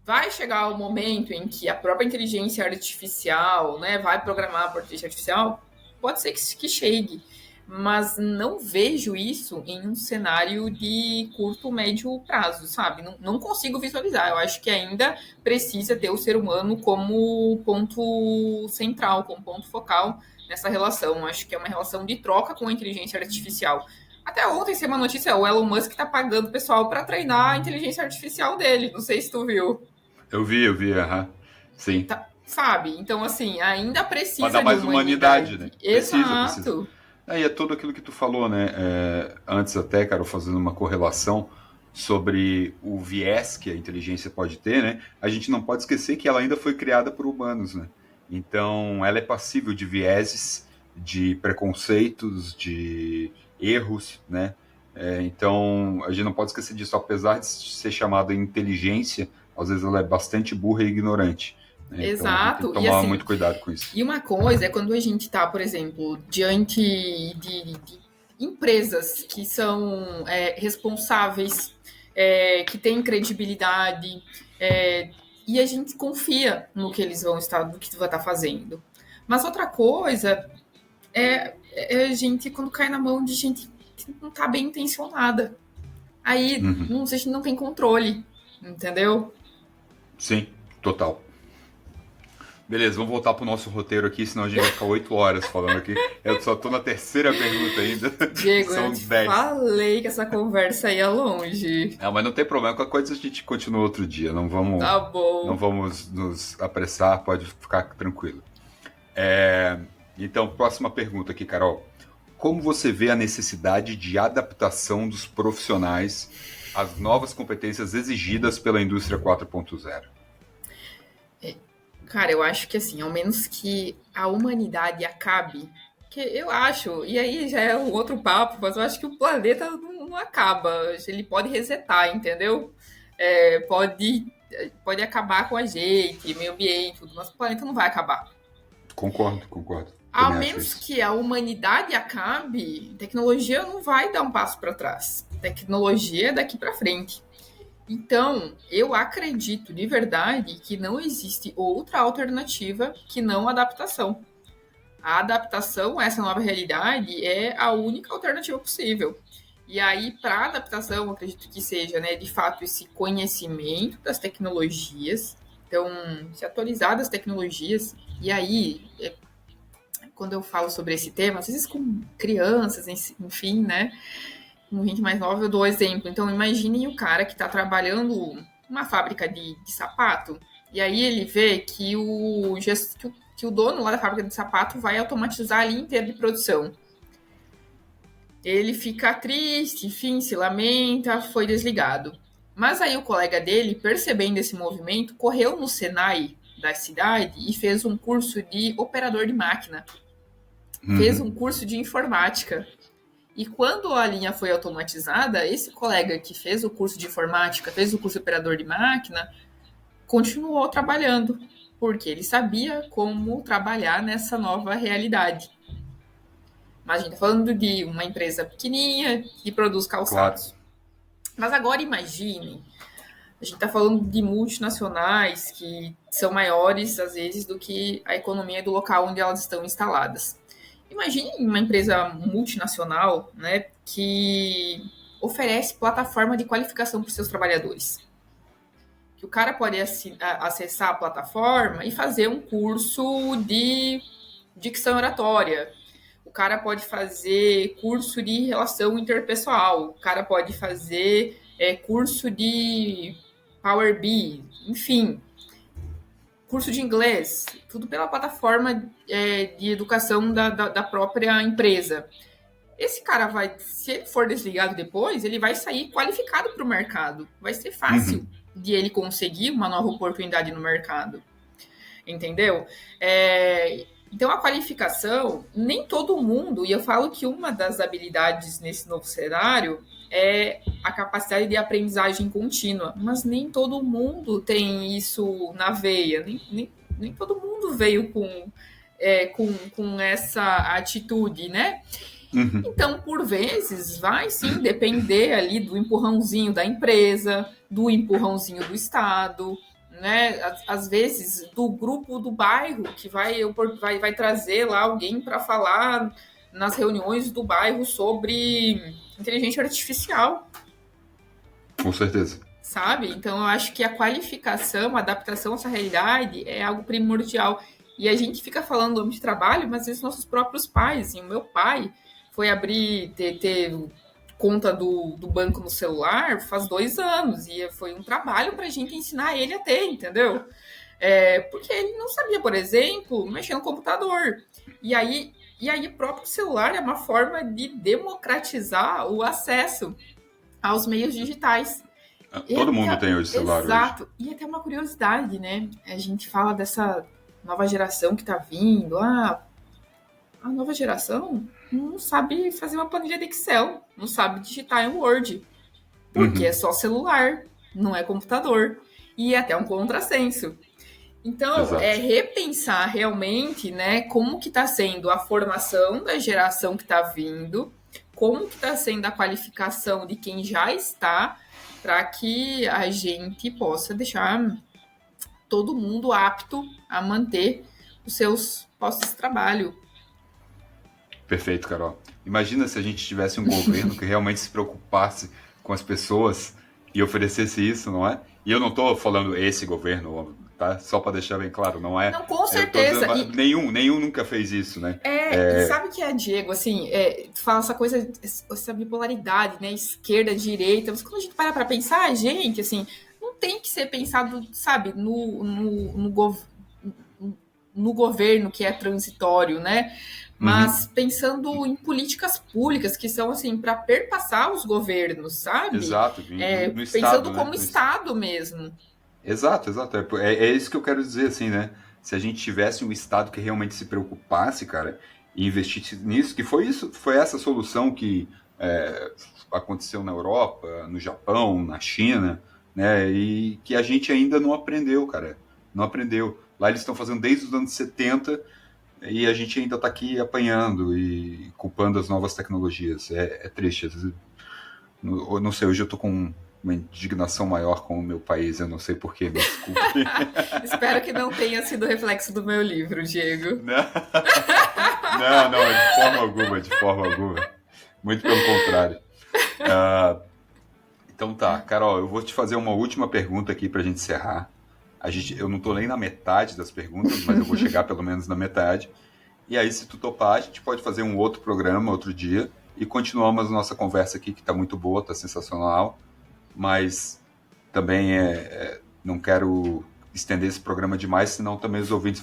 Vai chegar o momento em que a própria inteligência artificial, né, vai programar por inteligência artificial? Pode ser que chegue, mas não vejo isso em um cenário de curto, médio prazo, sabe? Não consigo visualizar. Eu acho que ainda precisa ter o ser humano como ponto central, como ponto focal nessa relação. Eu acho que é uma relação de troca com a inteligência artificial. Até ontem saiu uma notícia, o Elon Musk está pagando o pessoal para treinar a inteligência artificial dele. Não sei se tu viu. Eu vi, sim. Sabe? Então, assim, ainda precisa pra dar mais humanidade, né? Exato. Precisa. E é tudo aquilo que tu falou, né? Antes até, cara, fazendo uma correlação sobre o viés que a inteligência pode ter, né? A gente não pode esquecer que ela ainda foi criada por humanos, né? Então, ela é passível de vieses, de preconceitos, de erros, né? Então, a gente não pode esquecer disso. Apesar de ser chamada inteligência, às vezes ela é bastante burra e ignorante. Exato. Então, tem que tomar muito cuidado com isso. E uma coisa é quando a gente está, por exemplo, diante de empresas que são responsáveis, que têm credibilidade, e a gente confia no que eles vão estar, do que vai estar fazendo. Mas outra coisa é a gente, quando cai na mão de gente que não está bem intencionada. Aí a gente não tem controle, entendeu? Sim, total. Beleza, vamos voltar pro nosso roteiro aqui, senão a gente vai ficar 8 horas falando aqui. Eu só tô na terceira pergunta ainda. Diego, eu te falei que essa conversa ia longe. Não, mas não tem problema, qualquer coisa a gente continua outro dia. Não vamos, tá bom. Não vamos nos apressar, pode ficar tranquilo. Então, próxima pergunta aqui, Carol. Como você vê a necessidade de adaptação dos profissionais às novas competências exigidas pela indústria 4.0? Cara, eu acho que assim, ao menos que a humanidade acabe, que eu acho, e aí já é um outro papo, mas eu acho que o planeta não acaba, ele pode resetar, entendeu? Pode acabar com a gente, meio ambiente, tudo, mas o planeta não vai acabar. Concordo. Ao menos que a humanidade acabe, tecnologia não vai dar um passo para trás. Tecnologia é daqui para frente. Então, eu acredito de verdade que não existe outra alternativa que não a adaptação. A adaptação a essa nova realidade é a única alternativa possível. E aí, para a adaptação, eu acredito que seja, né, de fato, esse conhecimento das tecnologias, então, se atualizar das tecnologias. E aí, quando eu falo sobre esse tema, às vezes com crianças, enfim, né, com gente mais nova, eu dou exemplo. Então, imaginem o cara que está trabalhando numa fábrica de sapato, e aí ele vê que o dono lá da fábrica de sapato vai automatizar a linha inteira de produção. Ele fica triste, enfim, se lamenta, foi desligado. Mas aí o colega dele, percebendo esse movimento, correu no Senai da cidade e fez um curso de operador de máquina. Fez um curso de informática. E quando a linha foi automatizada, esse colega que fez o curso de informática, fez o curso de operador de máquina, continuou trabalhando, porque ele sabia como trabalhar nessa nova realidade. Mas a gente está falando de uma empresa pequenininha que produz calçados. Claro. Mas agora imagine, a gente está falando de multinacionais que são maiores, às vezes, do que a economia do local onde elas estão instaladas. Imagine uma empresa multinacional, né, que oferece plataforma de qualificação para os seus trabalhadores. Que o cara pode acessar a plataforma e fazer um curso de dicção oratória. O cara pode fazer curso de relação interpessoal. O cara pode fazer curso de Power BI, enfim, curso de inglês, tudo pela plataforma de educação da própria empresa. Esse cara vai, se ele for desligado depois, ele vai sair qualificado para o mercado. Vai ser fácil de ele conseguir uma nova oportunidade no mercado. Entendeu? Então, a qualificação, nem todo mundo, e eu falo que uma das habilidades nesse novo cenário é a capacidade de aprendizagem contínua, mas nem todo mundo tem isso na veia, nem todo mundo veio com essa atitude, né? Então, por vezes, vai sim depender ali do empurrãozinho da empresa, do empurrãozinho do Estado, né? Às vezes, do grupo do bairro, que vai trazer lá alguém para falar nas reuniões do bairro sobre inteligência artificial. Com certeza. Sabe? Então, eu acho que a qualificação, a adaptação a essa realidade é algo primordial. E a gente fica falando do ambiente de trabalho, mas às vezes nossos próprios pais, assim, o meu pai foi abrir, ter conta do banco no celular faz 2 anos, e foi um trabalho para a gente ensinar ele a ter, entendeu? Porque ele não sabia, por exemplo, mexer no computador. E aí o próprio celular é uma forma de democratizar o acesso aos meios digitais. Todo mundo tem hoje celular. Exato. Hoje. E até uma curiosidade, né? A gente fala dessa nova geração que tá vindo. A nova geração não sabe fazer uma planilha de Excel, não sabe digitar em Word, porque é só celular, não é computador. E é até um contrassenso. Então, Exato. Repensar realmente, né, como que está sendo a formação da geração que está vindo, como que está sendo a qualificação de quem já está, para que a gente possa deixar todo mundo apto a manter os seus postos de trabalho. Perfeito, Carol. Imagina se a gente tivesse um governo que realmente se preocupasse com as pessoas e oferecesse isso, não é? E eu não estou falando esse governo, tá? Só para deixar bem claro, não é? Não, com certeza. Nenhum nunca fez isso, né? E sabe que Diego, assim, tu fala essa coisa, essa bipolaridade, né? Esquerda, direita, mas quando a gente para pensar, gente, assim, não tem que ser pensado, sabe, no governo que é transitório, né? Mas pensando em políticas públicas que são, assim, para perpassar os governos, sabe? Exato, no pensando Estado, como né? Estado mesmo. Exato. É isso que eu quero dizer, assim, né? Se a gente tivesse um Estado que realmente se preocupasse, cara, e investisse nisso, que foi essa solução que aconteceu na Europa, no Japão, na China, né? E que a gente ainda não aprendeu, cara. Não aprendeu. Lá eles estão fazendo desde os anos 70 e a gente ainda está aqui apanhando e culpando as novas tecnologias. É triste. Às vezes, não sei, hoje eu estou com uma indignação maior com o meu país, eu não sei porquê, me desculpe. Espero que não tenha sido reflexo do meu livro, Diego. Não, de forma alguma. Muito pelo contrário. Então tá, Carol, eu vou te fazer uma última pergunta aqui para a gente encerrar. Eu não estou nem na metade das perguntas, mas eu vou chegar pelo menos na metade. E aí, se tu topar, a gente pode fazer um outro programa, outro dia, e continuamos a nossa conversa aqui, que está muito boa, está sensacional. Mas também não quero estender esse programa demais, senão também os ouvintes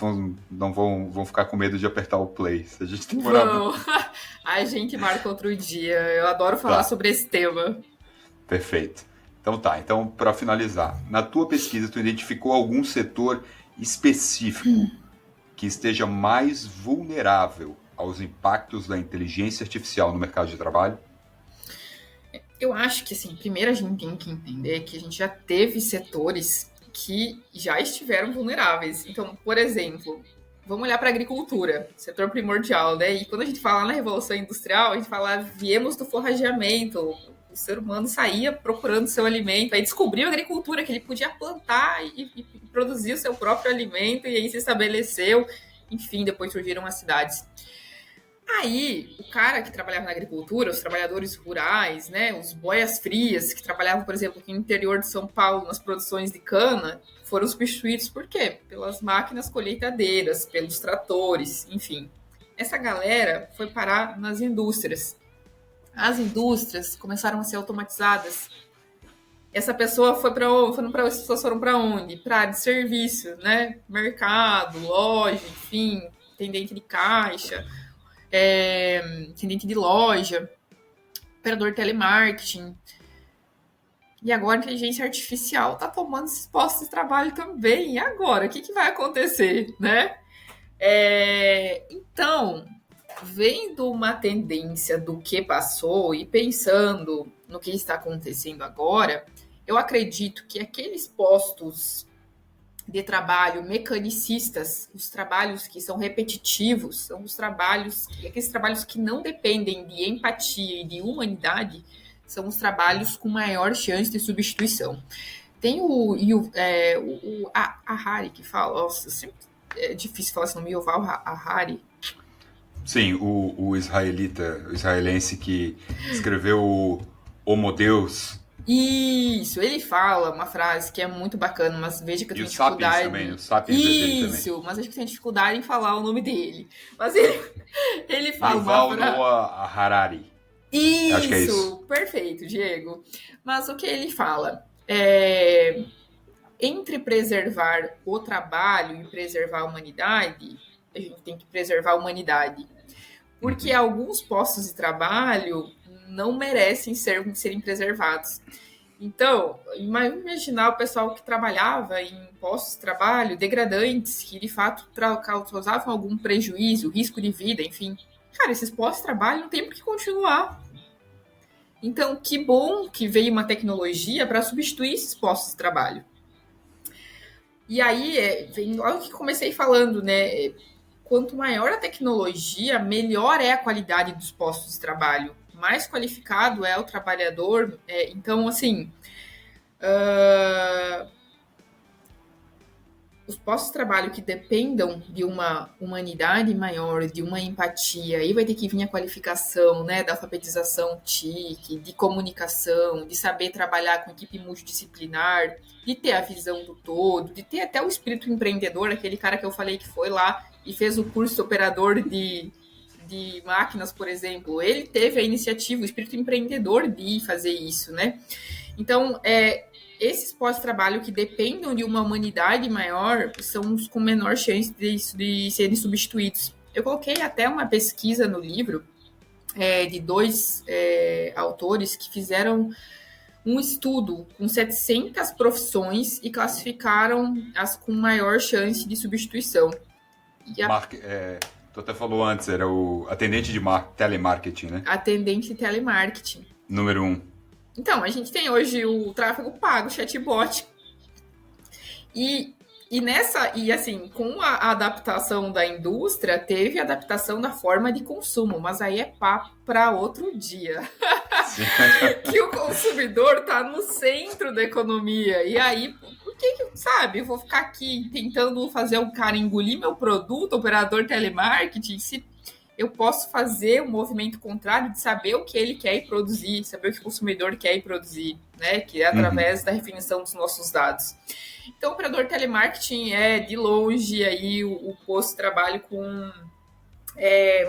não vão ficar com medo de apertar o play. Se a gente demorar... A gente marca outro dia. Eu adoro falar sobre esse tema. Perfeito. Então, para finalizar, na tua pesquisa, tu identificou algum setor específico que esteja mais vulnerável aos impactos da inteligência artificial no mercado de trabalho? Eu acho que, assim, primeiro a gente tem que entender que a gente já teve setores que já estiveram vulneráveis. Então, por exemplo, vamos olhar para a agricultura, setor primordial, né? E quando a gente fala na Revolução Industrial, a gente fala, viemos do forrageamento, o ser humano saía procurando seu alimento, aí descobriu a agricultura, que ele podia plantar e produzir o seu próprio alimento, e aí se estabeleceu, enfim, depois surgiram as cidades. Aí, o cara que trabalhava na agricultura, os trabalhadores rurais, né, os boias frias, que trabalhavam, por exemplo, aqui no interior de São Paulo, nas produções de cana, foram substituídos por quê? Pelas máquinas colheitadeiras, pelos tratores, enfim. Essa galera foi parar nas indústrias. As indústrias começaram a ser automatizadas. Essa pessoa as pessoas foram para onde? Para área de serviço, né? Mercado, loja, enfim, atendente de caixa, atendente de loja, operador de telemarketing. E agora a inteligência artificial está tomando esses postos de trabalho também. E agora? O que vai acontecer, né? Então, vendo uma tendência do que passou e pensando no que está acontecendo agora, eu acredito que aqueles postos de trabalho mecanicistas, os trabalhos que são repetitivos, são aqueles trabalhos que não dependem de empatia e de humanidade, são os trabalhos com maior chance de substituição. Tem o Harari que fala, nossa, sempre é difícil falar esse nome, Yuval Harari. Sim, o israelense que escreveu o Homo Deus. Isso, ele fala uma frase que é muito bacana, mas veja que eu tenho dificuldade. Também, o Sapiens Isso, também. Mas veja que eu tenho dificuldade em falar o nome dele. Mas ele fala Yuval Noah Harari. Isso, acho que é isso, perfeito, Diego. Mas o que ele fala? Entre preservar o trabalho e preservar a humanidade, a gente tem que preservar a humanidade. Porque alguns postos de trabalho não merecem serem preservados. Então, imaginar o pessoal que trabalhava em postos de trabalho degradantes, que de fato causavam algum prejuízo, risco de vida, enfim. Cara, esses postos de trabalho não tem por que continuar. Então, que bom que veio uma tecnologia para substituir esses postos de trabalho. E aí, vem logo que comecei falando, né? Quanto maior a tecnologia, melhor é a qualidade dos postos de trabalho. Mais qualificado é o trabalhador. Então, assim, os postos de trabalho que dependam de uma humanidade maior, de uma empatia, aí vai ter que vir a qualificação, né, da alfabetização TIC, de comunicação, de saber trabalhar com equipe multidisciplinar, de ter a visão do todo, de ter até o espírito empreendedor, aquele cara que eu falei que foi lá e fez o curso de operador de máquinas, por exemplo. Ele teve a iniciativa, o espírito empreendedor de fazer isso, né? Então, esses pós-trabalho que dependam de uma humanidade maior são os com menor chance de serem substituídos. Eu coloquei até uma pesquisa no livro de dois autores que fizeram um estudo com 700 profissões e classificaram as com maior chance de substituição. Tu até falou antes, era o atendente de telemarketing, né? Atendente de telemarketing. Número 1. Então, a gente tem hoje o tráfego pago, o chatbot. E assim, com a adaptação da indústria, teve a adaptação da forma de consumo, mas aí é papo para outro dia. Que o consumidor está no centro da economia. E aí, por que, sabe, eu vou ficar aqui tentando fazer o cara engolir meu produto, operador telemarketing, se eu posso fazer um movimento contrário de saber o que ele quer ir produzir, saber o que o consumidor quer ir produzir, né? Que é através da definição dos nossos dados. Então, o operador telemarketing é, de longe, aí, o posto de trabalho com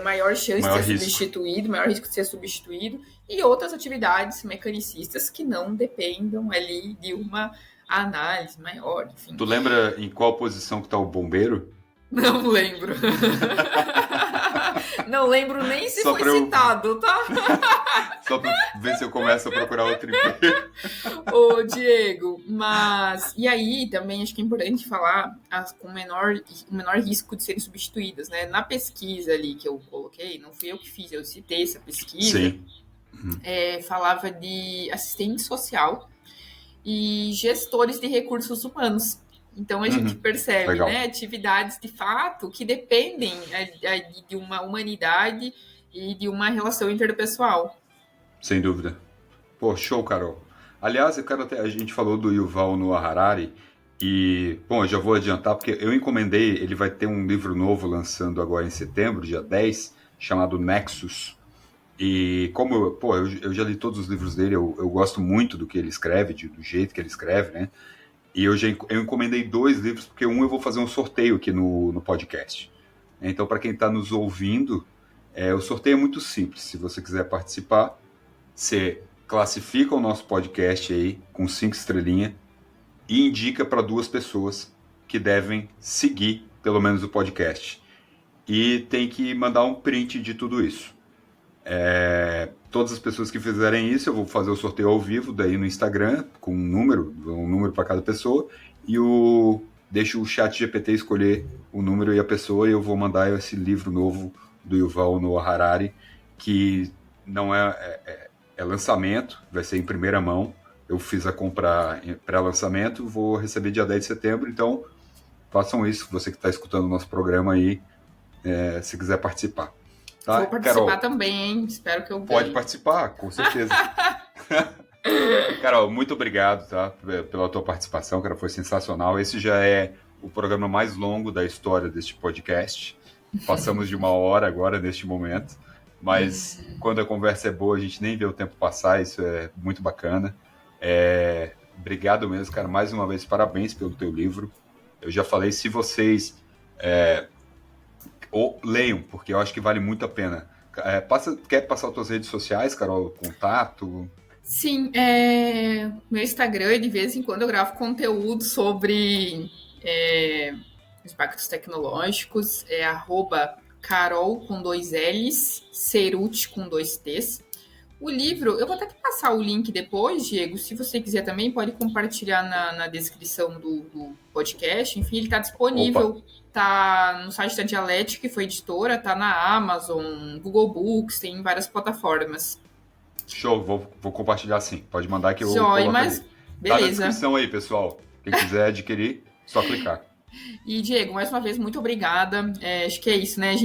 maior chance de ser substituído, maior risco de ser substituído, e outras atividades mecanicistas que não dependam ali de uma análise maior, enfim. Tu lembra em qual posição que está o bombeiro? Não lembro. Não lembro nem se foi citado, tá? Só pra ver se eu começo a procurar outro emprego. Ô, Diego, mas... E aí, também, acho que é importante falar com o menor risco de serem substituídas, né? Na pesquisa ali que eu coloquei, não fui eu que fiz, eu citei essa pesquisa. Sim. Falava de assistente social e gestores de recursos humanos. Então a gente percebe, Legal. né, atividades de fato que dependem de uma humanidade e de uma relação interpessoal. Sem dúvida. Pô, show, Carol. Aliás, a gente falou do Yuval Noah Harari e, bom, eu já vou adiantar porque eu encomendei, ele vai ter um livro novo lançando agora em setembro, dia 10, chamado Nexus. E como, pô, eu já li todos os livros dele, eu gosto muito do que ele escreve, do jeito que ele escreve, né? E eu encomendei 2 livros, porque um eu vou fazer um sorteio aqui no podcast. Então, para quem está nos ouvindo, o sorteio é muito simples. Se você quiser participar, você classifica o nosso podcast aí com 5 estrelinhas e indica para 2 pessoas que devem seguir, pelo menos, o podcast. E tem que mandar um print de tudo isso. Todas as pessoas que fizerem isso, eu vou fazer o sorteio ao vivo, daí no Instagram, com um número para cada pessoa, e deixo o chat GPT escolher o número e a pessoa, e eu vou mandar esse livro novo do Yuval Noah Harari, que não é lançamento, vai ser em primeira mão. Eu fiz a compra pré-lançamento, vou receber dia 10 de setembro, então façam isso, você que está escutando o nosso programa aí, se quiser participar. Tá? Vou participar, Carol, também, hein? Espero que eu ganhe. Pode participar, com certeza. Carol, muito obrigado, tá, pela tua participação, cara, foi sensacional. Esse já é o programa mais longo da história deste podcast. Passamos de 1 hora agora, neste momento. Mas quando a conversa é boa, a gente nem vê o tempo passar, isso é muito bacana. Obrigado mesmo, cara, mais uma vez, parabéns pelo teu livro. Eu já falei, se vocês... ou leiam, porque eu acho que vale muito a pena. Quer passar as tuas redes sociais, Carol? Contato? Sim, meu Instagram, de vez em quando eu gravo conteúdo sobre impactos tecnológicos, @Carol com 2 L's, Cerutti com 2 T's. O livro, eu vou até passar o link depois, Diego, se você quiser também, pode compartilhar na descrição do podcast. Enfim, ele está disponível, está no site da Dialética, que foi editora, está na Amazon, Google Books, tem várias plataformas. Show, vou compartilhar sim, pode mandar que eu coloco mas ali. Beleza. Tá na descrição aí, pessoal. Quem quiser adquirir, só clicar. E, Diego, mais uma vez, muito obrigada. Acho que é isso, né?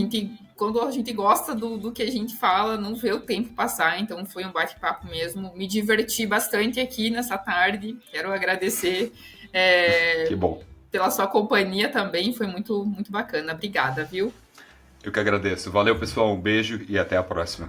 Quando a gente gosta do que a gente fala, não vê o tempo passar, então foi um bate-papo mesmo. Me diverti bastante aqui nessa tarde. Quero agradecer que bom. Pela sua companhia também, foi muito, muito bacana. Obrigada, viu? Eu que agradeço. Valeu, pessoal. Um beijo e até a próxima.